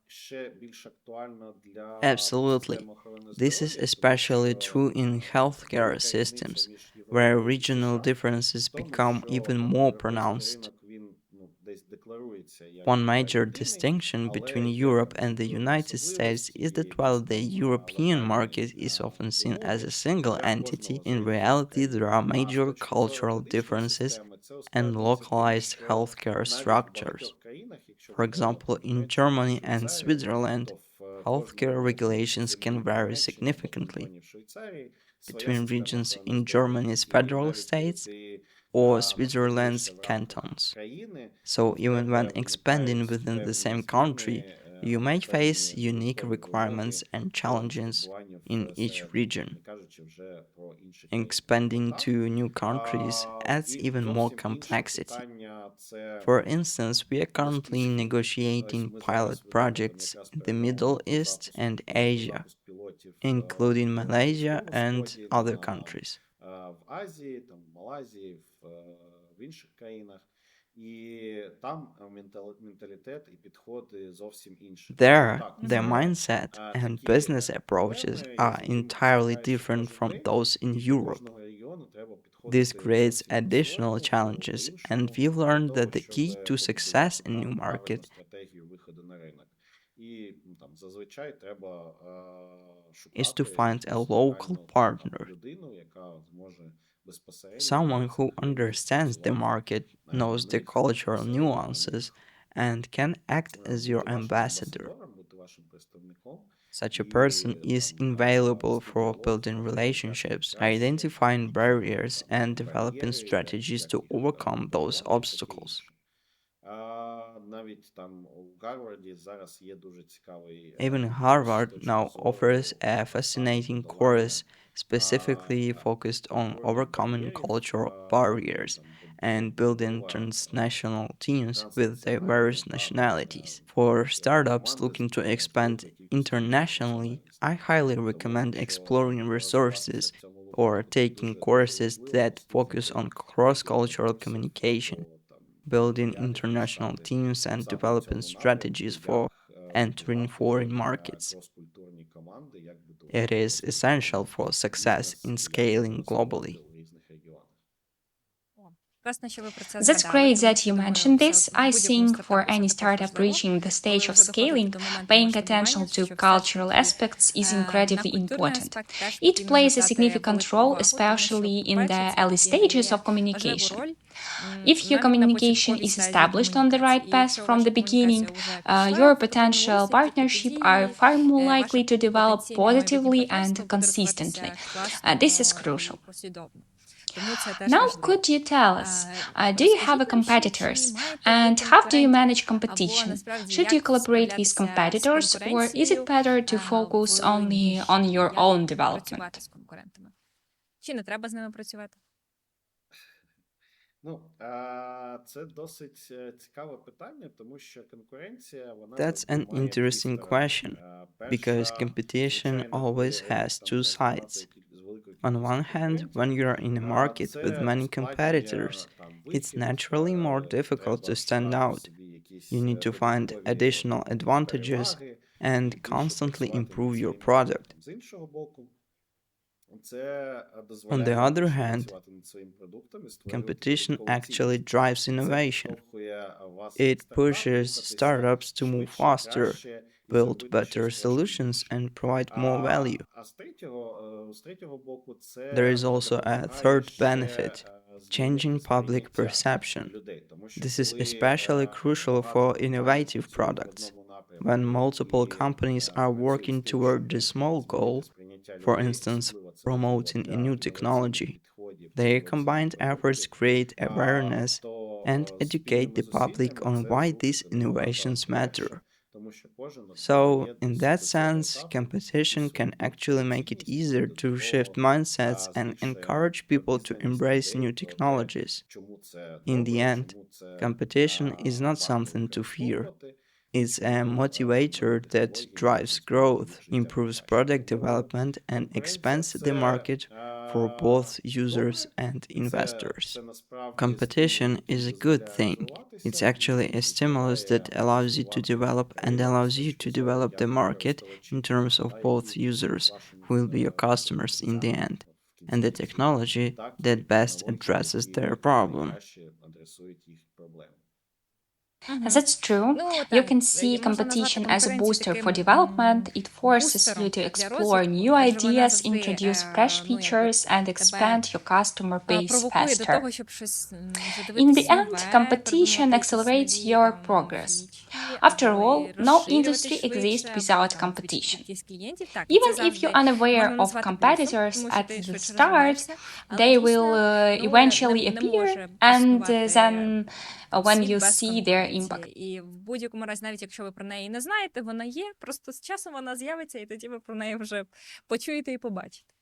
ще більш актуально для
Absolutely.
систем охорони
This is
здоров'я,
especially
тому
true
що
in healthcare
велика різниця
systems,
між
where
Європою і
regional
США
differences
в тому,
become
що
even
там
more
європейський
pronounced.
ринок, він десь декларується як
One major
єдиний,
distinction
але
between
є
Europe
там
and the United States
особливості
is
і
that while
якісь
the
там
European
локальні
market is often seen as
вимоги
a single
для
entity,
кожного з
in
ринків
reality
країн.
there are
А з
major
точки зору
cultural
медичної
differences
системи це
and
ускладнюється тим,
localized
що
healthcare
навіть в
structures.
багатьох країнах, якщо
For
ви взяли
example,
там
in
Німеччину,
Germany and
Швейцарію,
Switzerland,
то в
healthcare
кожному
regulations
регіоні
can
в
vary
Німеччині або в
significantly
регіоні в Швейцарії своя
between
система
regions
охорони
in
здоров'я.
Germany's
І
federal
навіть коли
states
ти
or
масштабуєшся
Switzerland's
в рамках
cantons.
країни,
So
в
even when
тебе
expanding
виникають
within the
певні
same
зміни
country, You may face unique requirements and challenges in each region. Expanding to new countries adds even more complexity. For instance, we are currently negotiating pilot projects in the Middle East and Asia, including Malaysia and other countries.
в Азії, там, в Малайзії, в інших країнах. І там менталітет і підходи зовсім інші.
There, their mindset and business approaches are entirely different from those in Europe. This creates additional challenges, and we've learned that the key to success in new market is to find a local partner, someone who understands the market, knows the cultural nuances, and can act as your ambassador. Such a person is invaluable for building relationships, identifying barriers, and developing strategies to overcome those obstacles. Even Harvard now offers a fascinating course specifically focused on overcoming cultural barriers and building transnational teams with diverse nationalities. For startups looking to expand internationally, I highly recommend exploring resources or taking courses that focus on cross-cultural communication, building international teams, and developing strategies for entering foreign markets. It is essential for success in scaling globally.
That's great that you mentioned this. I think for any startup reaching the stage of scaling, paying attention to cultural aspects is incredibly important. It plays a significant role, especially in the early stages of communication. If your communication is established on the right path from the beginning, your potential partnership are far more likely to develop positively and consistently. This is crucial. Now, could you tell us, do you have competitors, and how do you manage competition? Should you collaborate with competitors, or is it better to focus only on your own development?
Чи не треба з ними працювати?
That's an interesting question, because competition always has two sides. On one hand, when you're in a market with many competitors, it's naturally more difficult to stand out. You need to find additional advantages and constantly improve your product. On the other hand, competition actually drives innovation. It pushes startups to move faster, build better solutions, and provide more value. There is also a third benefit: changing public perception. This is especially crucial for innovative products. When multiple companies are working toward the small goal, for instance, promoting a new technology, their combined efforts create awareness and educate the public on why these innovations matter. So, in that sense, competition can actually make it easier to shift mindsets and encourage people to embrace new technologies. In the end, competition is not something to fear. It's a motivator that drives growth, improves product development, and expands the market for both users and investors. Competition is a good thing. It's actually a stimulus that allows you to develop and allows you to develop the market in terms of both users, who will be your customers in the end, and the technology that best addresses their problem.
That's true. You can see competition as a booster for development. It forces you to explore new ideas, introduce fresh features, and expand your customer base faster. In the end, competition accelerates your progress. After all, no industry exists without competition. Even if you're unaware of competitors at the start, they will eventually appear, and then when you see their impact.
І в будь-якому разі, навіть якщо ви про неї не знаєте, вона є, просто з часом вона з'явиться, і тоді ви про неї вже почуєте і побачите.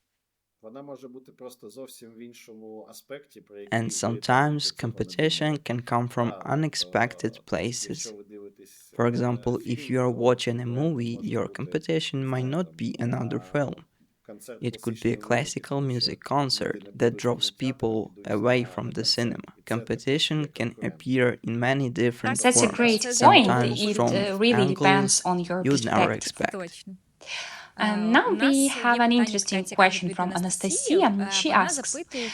And sometimes competition can come from unexpected places. For example, if you are watching a movie, your competition might not be another film. It could be a classical music concert that draws people away from the cinema. Competition can appear in many different
That's a
forms,
great point.
sometimes
It
from
really
angles
depends on your
you'd never
perspective.
expect.
And now we have an interesting question from Anastasia. She asks,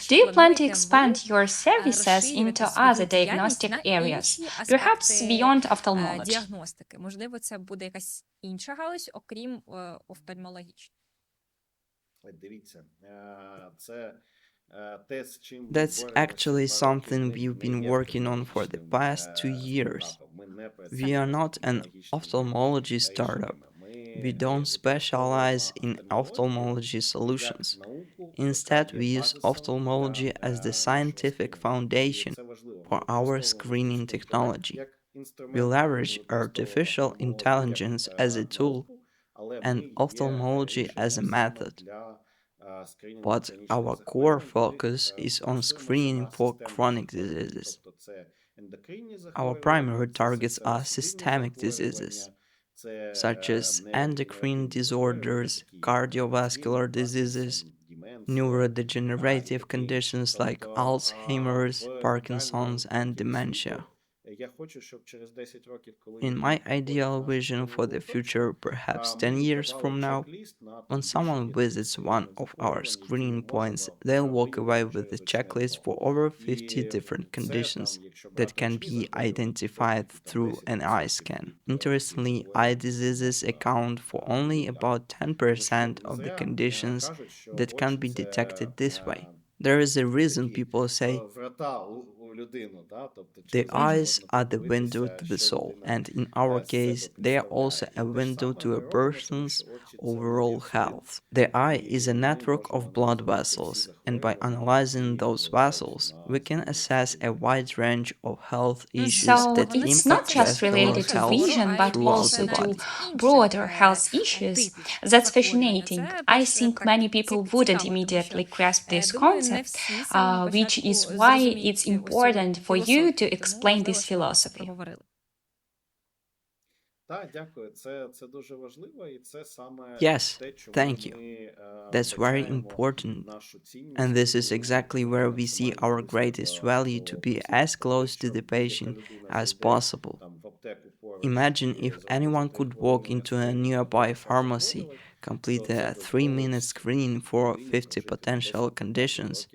do you plan to expand your services into other diagnostic areas, perhaps beyond ophthalmology?
Діагностики. Можливо, це буде якась інша галузь, окрім офтальмологічної.
That's actually something we've been working on for the past 2 years. We are not an ophthalmology startup. We don't specialize in ophthalmology solutions. Instead, we use ophthalmology as the scientific foundation for our screening technology. We leverage artificial intelligence as a tool and ophthalmology as a method. But our core focus is on screening for chronic diseases. Our primary targets are systemic diseases, such as endocrine disorders, cardiovascular diseases, neurodegenerative conditions like Alzheimer's, Parkinson's, and dementia. In my ideal vision for the future, perhaps 10 years from now, when someone visits one of our screening points, they'll walk away with a checklist for over 50 different conditions that can be identified through an eye scan. Interestingly, eye diseases account for only about 10% of the conditions that can be detected this way. There is a reason people say the eyes are the window to the soul, and in our case, they are also a window to a person's overall health. The eye is a network of blood vessels, and by analyzing those vessels, we can assess a wide range of health issues
So
that
it's
impact
not just
vascular
related to
health
vision, but
throughout
also
the
to
body.
broader health issues. That's fascinating. I think many people wouldn't immediately grasp this concept, which is why it's important for you to explain this philosophy.
Yes, thank you. That's very important. And this is exactly where we see our greatest value, to be as close to the patient as possible. Imagine if anyone could walk into a nearby pharmacy, complete a 3-minute screening for 50 potential conditions,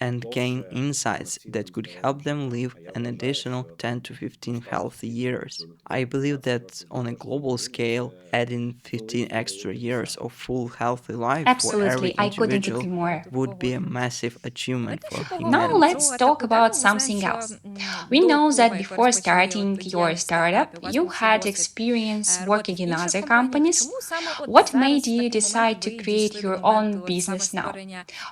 and gain insights that could help them live an additional 10 to 15 healthy years. I believe that on a global scale, adding 15 extra years of full healthy life for every
Absolutely, I couldn't
individual
agree more.
would be a massive achievement for
Now
humanity.
let's talk about something else. We know that before starting your startup, you had experience working in other companies. What made you decide to create your own business now?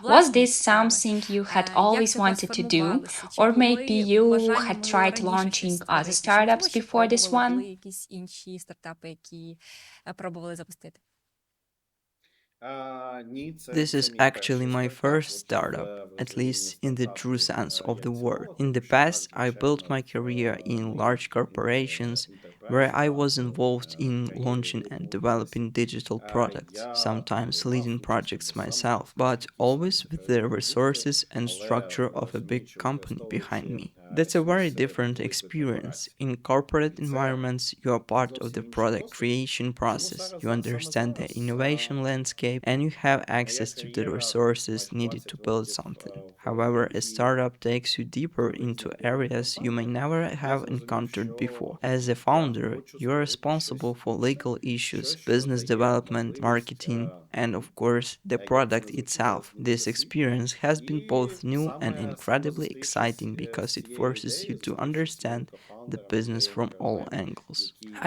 Was this something you had always wanted to do, or maybe you had tried launching other startups before this one?
Якісь інші стартапи, які пробували запустити?
This is actually my first startup, at least in the true sense of the word. In the past, I built my career in large corporations where I was involved in launching and developing digital products, sometimes leading projects myself, but always with the resources and structure of a big company behind me. That's a very different experience. In corporate environments, you are part of the product creation process. You understand the innovation landscape and you have access to the resources needed to build something. However, a startup takes you deeper into areas you may never have encountered before. As a founder, you are responsible for legal issues, business development, marketing, and of course the product itself. This experience has been both new and incredibly exciting because it forces you to understand the business from all angles.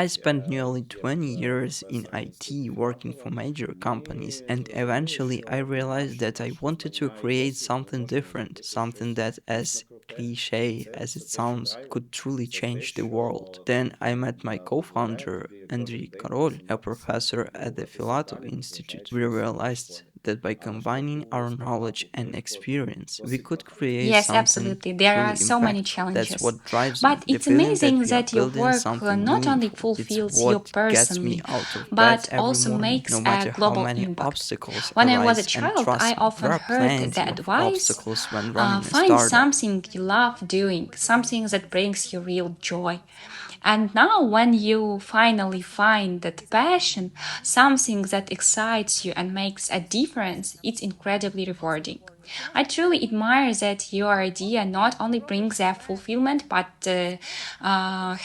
I spent nearly 20 years in IT working for major companies, and eventually I realized that I wanted to create something different, something that, as cliche as it sounds, could truly change the world. Then I met my co-founder, Andriy Karol, a professor at the Filatov Institute. We realized that by combining our knowledge and experience, we could create
Yes,
something
absolutely. There are
truly
so many
impactful. That's
challenges.
what drives me.
But
The
it's
feeling that
amazing
we are
that your
building
work
something
not only
meaningful. It's
fulfills you
what gets me
personally,
out of bed
but
every
also
morning, no
makes a
matter how
global
many
impact.
obstacles
When I was a
arise. And
child, I
trust me, there
often
are
heard the
plenty of
advice
obstacles when running a
find
startup.
something you love doing, something that brings you real joy. And now, when you finally find that passion, something that excites you and makes a difference, it's incredibly rewarding. I truly admire that your idea not only brings a fulfillment but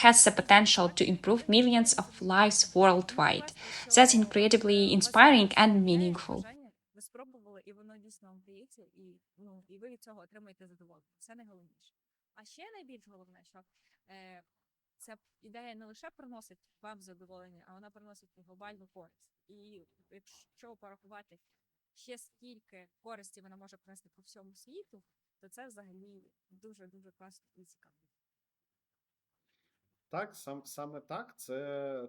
has the potential to improve millions of lives worldwide. That's incredibly inspiring and meaningful.
Ви спробували, і воно дійсно вам вдається, і ви від цього отримаєте задоволення. Це найголовніше. А ще найбільш головне, що ця ідея не лише приносить вам задоволення, а вона приносить і глобальну користь. І якщо порахувати ще скільки користі вона може принести по всьому світу, то це взагалі дуже-дуже класно і цікаво.
Так, саме так,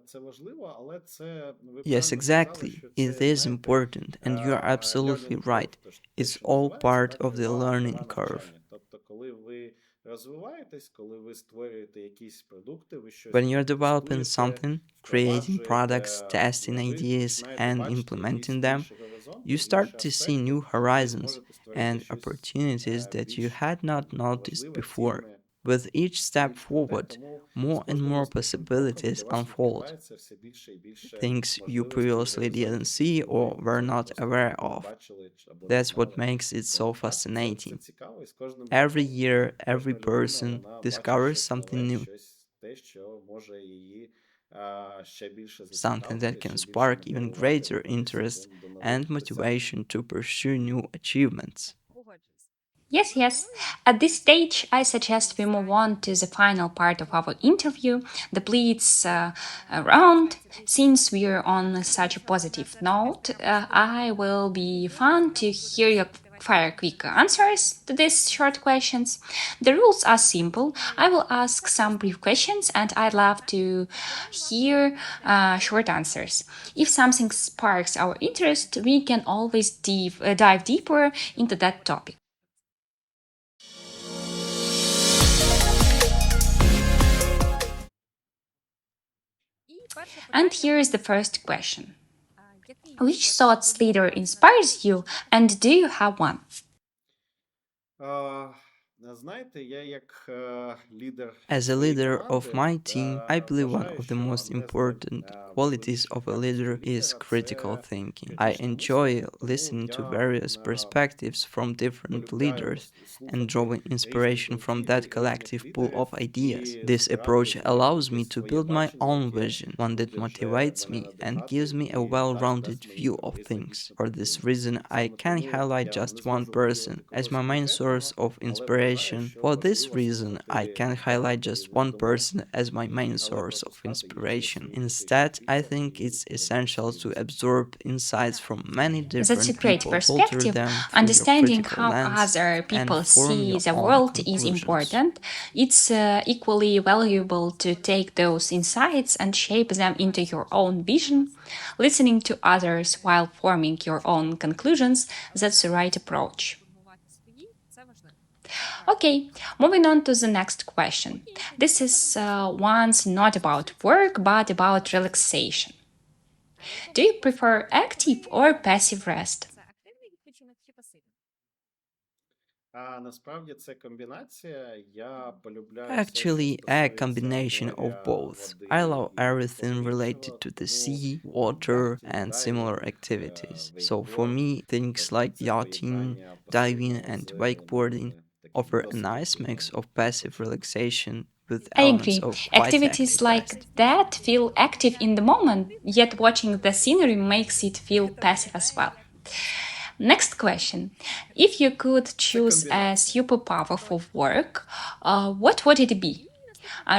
це важливо, але це, ви
Yes,
правильно сказали,
exactly.
що
It
це,
is
знаєте,
important, and you are absolutely
learning curve,
right.
тож те,
It's
що
all
називається,
part
так,
of the
гра
learning curve.
навчання. Тобто, коли ви розвиваєтесь, коли ви створюєте якісь продукти, ви щось
When you're developing
тестуєте,
something, creating products,
впроваджуєте,
testing
ви
ideas,
починаєте
and
бачити якісь
implementing them,
інші
you
горизонти,
start
інші
to see
аспекти,
new
і ви
horizons
зможете створити
and
щось
opportunities that you
більш
had not noticed
важливе,
before.
цінне,
With each step
більш круте.
forward,
Тому з
more and
кожним
more
наступним кроком
possibilities
для вас
unfold,
відкривається все більше і більше
things you
можливостей і
previously didn't
горизонтів,
see
які ви
or were
цього
not aware
просто не
of.
бачили або не
That's what
знали.
makes it so
Тому так, це
fascinating.
цікаво, і з кожним
Every
роком
year, every
кожна людина,
person
вона бачить
discovers
щось
something
нове,
new,
щось те, що може її ще більше
something that
зацікавити,
can
ще більше
spark even
мотивувати
greater
рухатися
interest
до нових
and
досягнень.
motivation to pursue new achievements.
Погоджуюсь.
Yes, yes. At this stage, I suggest we move on to the final part of our interview, the Blitz round. Since we're on such a positive note, I will be fun to hear your fire quick answers to these short questions. The rules are simple. I will ask some brief questions and I'd love to hear short answers. If something sparks our interest, we can always dive deeper into that topic. And here is the first question. Which thoughts leader inspires you, and do you have one?
Знаєте, я як лідер
As a
своєї
leader of
команди
my team, I believe one
вважаю,
of the
що
most
одне з
important qualities of a
якостей
leader is
лідера
critical
це
thinking. I
критичне
enjoy
мислення, тому
listening to
я
various perspectives from different
полюбляю
leaders and
слухати
drawing
різні
inspiration from
думки
that
різних
collective pool
лідерів
of ideas.
і
This
збирати
approach
в них
allows me
якесь
to
своє
build my
бачення,
own
яке
vision, one that
буде вже
motivates
мене
me and gives
надихати
me a
і
well
далі
rounded
дасть мені
view of
якусь
things.
логічну
For this
підтримку.
reason, I
Саме
can't
тому
highlight
я не
just one
зможу
person
виділити
as
когось
my main source
конкретного,
of
але вважаю,
inspiration.
що
For this
важливо
reason, I
слухати
can't highlight
багато
just
різних
one
думок,
person as my main
але
source of
пропускати їх через
inspiration.
свій критичний
Instead, I
фільтр
think
і
it's
робити
essential
свій
to
висновок.
absorb insights from many
That's a
different
great
people, filter
perspective.
them through your
Understanding
critical
how
lens,
other
and
people
form
see
your
the
own
world is
conclusions.
important. It's equally valuable to take those insights and shape them into your own vision. Listening to others while forming your own conclusions, that's the right approach. Okay, moving on to the next question. This is once not about work but about relaxation. Do you prefer active or passive rest?
Це активний відпочинок чи пасивний?
А насправді це комбінація. Я полюбляю все, що
Actually, a
стосується
combination of
моря,
both.
води
I love
і
everything
того
related
іншого.
to the
Тому
sea, water,
яхтинг,
and similar
дайвінг,
activities. So for
вейкборд,
me, things
тобто
like
це
yachting,
поєднання
diving,
пасивного з
and wakeboarding
таким
offer a
досить
nice mix
активним
of passive
відпочинком.
relaxation with
I
elements
agree.
of quite
Activities
hectic
like
past.
that feel active in the moment, yet watching the scenery makes it feel passive as well. Next question. If you could
Це
choose a
комбінація.
superpower for work, what would it be?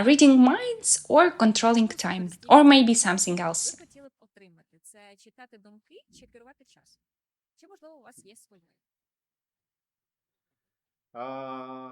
Reading minds or controlling time? Or maybe something
Ви
else?
хотіли б отримати? Це читати думки чи керувати часом? Чи, можливо, у вас є своє?
А,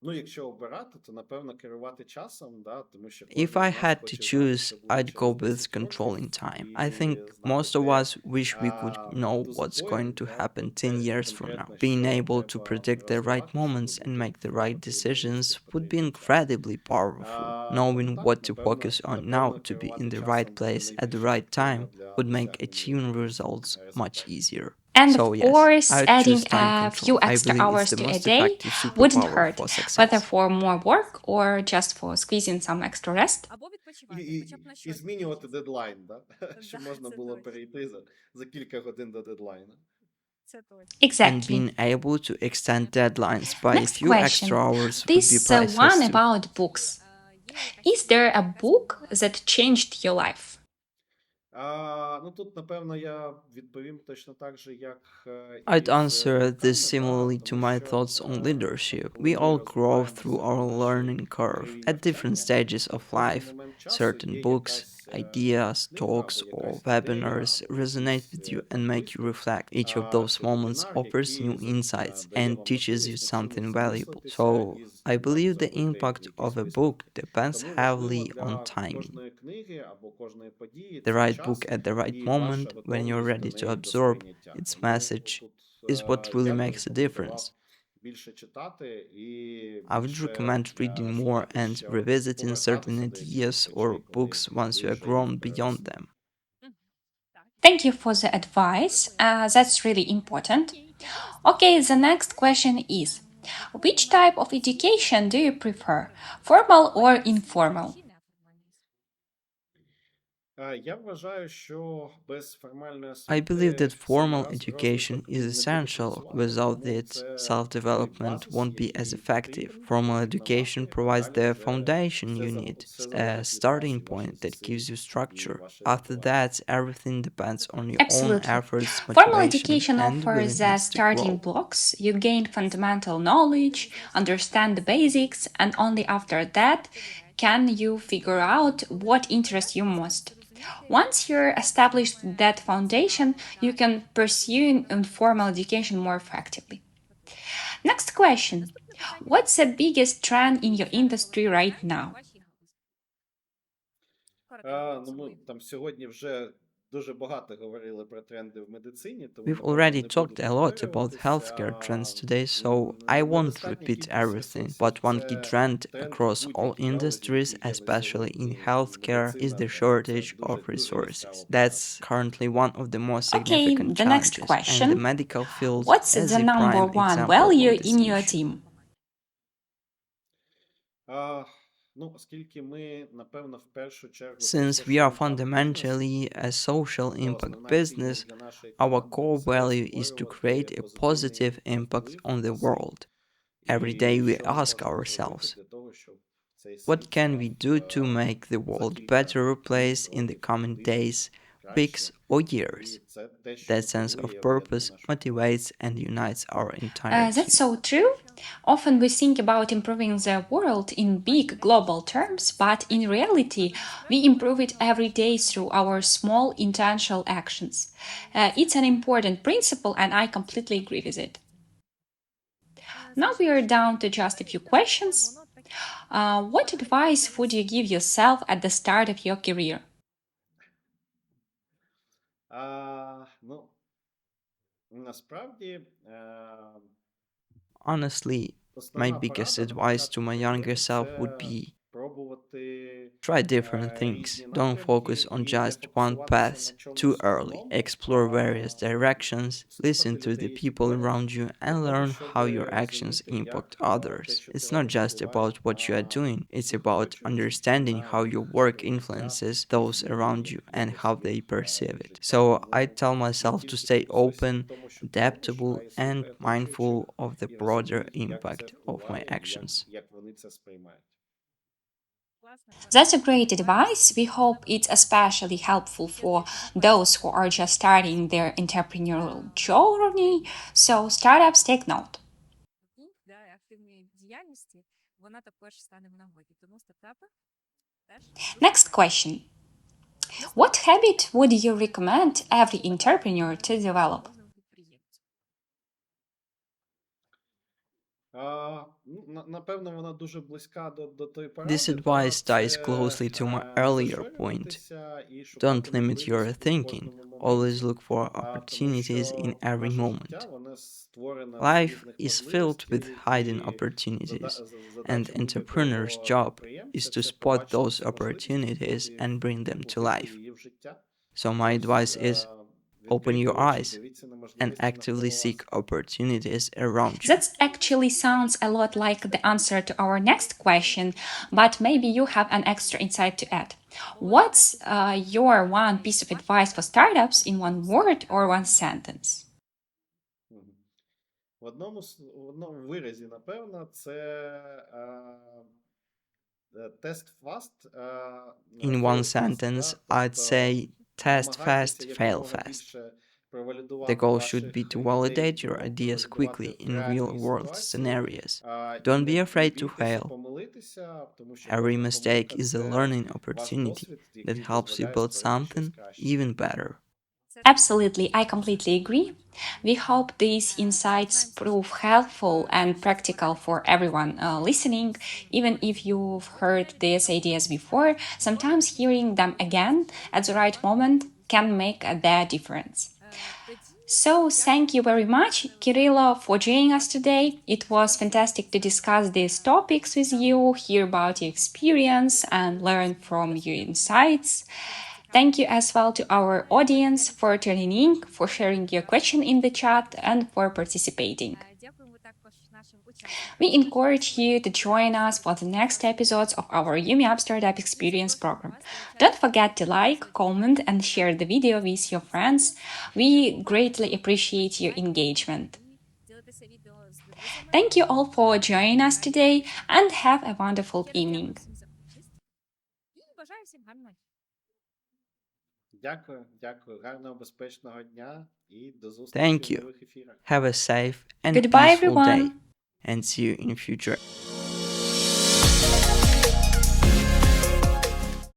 ну, якщо обирати, то напевно керувати часом, да, тому що
If
кожен
I
з нас
had to
хоче знати,
choose,
що буде
I'd go
через
with
10
controlling
років,
time. I
і
think
знати
most of
те,
us wish we could know
ту
what's going
загоєнь,
to
да,
happen 10
те
years from now.
конкретно,
Being
що
able to
треба
predict the right
розвивати, щоб
moments and
бути
make the right
впливати і
decisions
вирости
would be
потрібним часом.
incredibly powerful.
Тому
Knowing
так,
what to
напевно,
focus on now
напевно,
to be in
керувати
the right
часом буде
place at the
найбільш
right
ефективно
time
для
would make
досягнення
achieving results much
результатів.
easier.
And
So,
of
yes,
course,
I'd
adding
choose time
a few
control. I
extra
believe it's
hours
the
to a
most
day
effective
wouldn't
superpower
hurt,
for
whether
success.
for more work or just for squeezing some extra rest.
Або
І,
відпочивати, хоча б на
і
щось
змінювати
витрачати.
дедлайн, да? Щоб
Да,
можна
це
було
точно.
перейти за кілька годин до дедлайну.
Це точно.
And
Exactly.
being able to extend deadlines by a
Next
few extra
question.
hours would be
This
priceless
one
too.
about books.
Є якась
Is
книга
there a
або якась
book
книга.
that changed your life?
Ну тут, напевно, я відповім точно так же, як
I'd
і з
answer this
думками, да,
similarly to
тому
my
що
thoughts on leadership.
коли
We
ми
all grow through
розвиваємося
our
в нашій
learning curve
кар'єрі
at different
навчання,
stages
то
of
в кожний
life.
момент часу
Certain
є
books,
якась
ideas,
книга
talks,
або
or
якась ідея,
webinars
або
resonate
якийсь
with you and make you
виступ
reflect. Each of those
чи
moments
вебінар,
offers new
який
insights
дає
and
вам
teaches you
можливість над чимось
something valuable.
замислитися
So,
і
I
там
believe the
зробити
impact of
якісь
a book
висновки.
depends
Тому важливо
heavily on
для
timing.
кожної книги або кожної події
The
це
right book
час
at the right
і ваша
moment when you're
готовність
ready to
до
absorb
сприйняття.
its
Тому
message
тут
is what really
я би
makes a difference.
рекомендував більше читати і
I would
більше
recommend reading more
шукати,
and
що
revisiting certain
повертатися до якихось
ideas or
речей, коли
books once
ви
you are
вже їх
grown beyond
переросли.
them.
Мгм. Так.
Thank you for the advice. That's really important.
Окей, які наступні
Okay, the
питання?
next question is
Якою
which
ви
type
бачите
of
освіту
education do you
в
prefer,
майбутньому? Це
formal or
формальна освіта
informal?
чи неформальна освіта?
Я вважаю, що без формальної
I believe that
освіти свій
formal education
розвиток
is
він не буде
essential.
працювати,
Without
тому
it,
це
self
той
development
базис,
won't be as
який
effective.
потрібен,
Formal
необхідна база,
education
яку
provides
далі
the
вже
foundation you need,
все
a
залежить від вас
starting
і ваших
point that
зусиль
gives you
і
structure.
вашої
After
мотивації.
that, everything depends
Це
on
точно.
your own
Absolutely.
efforts,
Formal
motivation,
education
and
offers the
willingness to
starting
grow.
blocks. You gain fundamental knowledge, understand the basics, and only after that can you figure out what interests you most. Once you're established that foundation, you can pursue informal education more effectively. Next question.
Наступне питання.
What's the biggest trend in
Який
your
зараз
industry
головний
right
тренд у
now?
вашій галузі? Коротенько,
Ну, ми
особливо.
там сьогодні вже дуже багато говорили про тренди в медицині, тому,
We've
напевно,
already
не буду
talked a lot about
повторюватись.
healthcare trends today, so I won't
Недостатня
repeat
кількість
everything.
ресурсів
But one key
це
trend
тренд в
across all
будь-якій галузі, в
industries,
якій є ви
especially in
сьогодні.
healthcare, is
Медицина
the
там це
shortage
дуже
of
дуже яскраво
resources.
показує.
That's currently one of the most
Okay,
significant
the next
challenges, and the
question.
medical field
What's
is
the
a
number
prime
one
example
value
of this
in your
issue.
team?
А, Оскільки ми, напевно, в першу чергу це
Since we are
social impact business,
fundamentally a social
то
impact
основна цінність
business,
для нашої
our
команди
core
це
value is to create
створювати
a
позитивний
positive impact
вплив
on the
на світ.
world. Every day
І
we
що ми
ask
можемо зробити
ourselves,
для того, щоб цей
what
світ
can we
став
do to make the
за
world
кілька
better
днів,
place in the
років,
coming
тижнів
days,
краще.
weeks, or
І
years?
це те, що
That sense
мотивує і
of
об'єднує
purpose
нашу команду.
motivates and unites our entire
That's
team.
so true. Often we think about improving the world in big global terms, but in reality, we improve it every day through our small intentional actions. It's an important principle, and I completely agree with it. Now we are down to just a few questions. What advice would you give yourself at the start of your career?
Ну, насправді,
Honestly, my
основна
biggest
порада на
advice to
початку
my younger
кар'єри
self
це
would be
пробувати
try different things.
різні
Don't
напрямки
focus on
і не
just one
фокусуватися
path
на
too
чомусь
early.
одному,
Explore various
а
directions, listen
слухати
to the
людей, які
people
поряд,
around you,
для
and
того,
learn
щоб
how your actions
розуміти,
impact
як те,
others.
що ти
It's not
робиш,
just
впливає
about what you are
на
doing, it's
їх
about
оточуючих і
understanding
на
how your
їх
work
життя
influences
і
those
змінює
around you and
якось
how they
їх
perceive it.
життя.
So I
Тому
tell
не
myself to
тільки
stay
фокусуйся на
open,
тому, що ти робиш, а
adaptable,
й
and
слухай оточуючих
mindful of the
і
broader
розумій, як це
impact of my
впливає і
actions.
як вони це сприймають.
That's a great advice. We hope it's especially helpful for those who are just starting their entrepreneurial journey. So, startups take note.
Да, активної діяльності, вона також стане в нагоді. Тому стартапи теж дуже
Next
корисно.
question. What habit would you recommend every entrepreneur to develop?
Кожному підприємцю.
Напевно, вона дуже близька до тої
This
поради,
advice ties
це
closely to my earlier point.
розширюватися і шукати
Don't limit your
можливості в
thinking,
кожному
always
моменті.
look for
Тому
opportunities in
що
every
наше життя,
moment.
воно створене з
Life
різних
is filled with
можливостей,
hidden
і
opportunities, and
задача
entrepreneur's
будь-якого
job
підприємця
is to
це
spot
побачити
those
цю можливість
opportunities
і
and bring them to
втілити
life.
її в життя.
So, my
Ось
advice is open
відкрийте
your
очі,
eyes
дивіться на
and
можливості
actively
навколо
seek
вас.
opportunities around you.
That actually sounds a lot like the answer to our next question, but maybe you have an extra insight to add. What's your one piece of advice for startups in one word or one sentence?
Мгм. В одному виразі, напевно, це тест фаст,
In one
fail fast.
sentence,
Да?
I'd
Тобто
say test
намагайтеся
fast, fail
якомога
fast.
більше
The
провалідувати
goal should be
ваших
to
ідей
validate your
вдома,
ideas
провалідувати
quickly
в
in real
реальній
world
ситуації,
scenarios.
і
Don't be
не
afraid to
бійтеся
fail.
помилитися, тому що
Every
кожна
mistake
помилка
is a
це
learning
ваш
opportunity
досвід,
that
який
helps you
дозволяє
build
створити щось
something
краще.
even better.
Absolutely, I completely agree. We hope these insights prove helpful and practical for everyone listening. Even if you've heard these ideas before, sometimes hearing them again at the right moment can make their difference. So, thank you very much, Kyrylo, for joining us today. It was fantastic to discuss these topics with you, hear about your experience, and learn from your insights. Thank you as well to our audience for tuning in, for sharing your question in the chat, and for participating.
Дякуємо також нашим учасникам.
We encourage you to join us for the next episodes of our Yumi Up Startup Experience program. Don't forget to like, comment, and share the video with your friends. We greatly appreciate your engagement.
Ділитися відео з друзями.
Thank you all for joining us today and have a wonderful
Щиро дякую
evening.
всім за участь. І бажаю всім гарного дня.
Дякую. Гарного, безпечного дня і до зустрічі
Thank
в
you.
нових ефірах.
Have a safe and
Goodbye,
peaceful day,
everyone.
and see you in future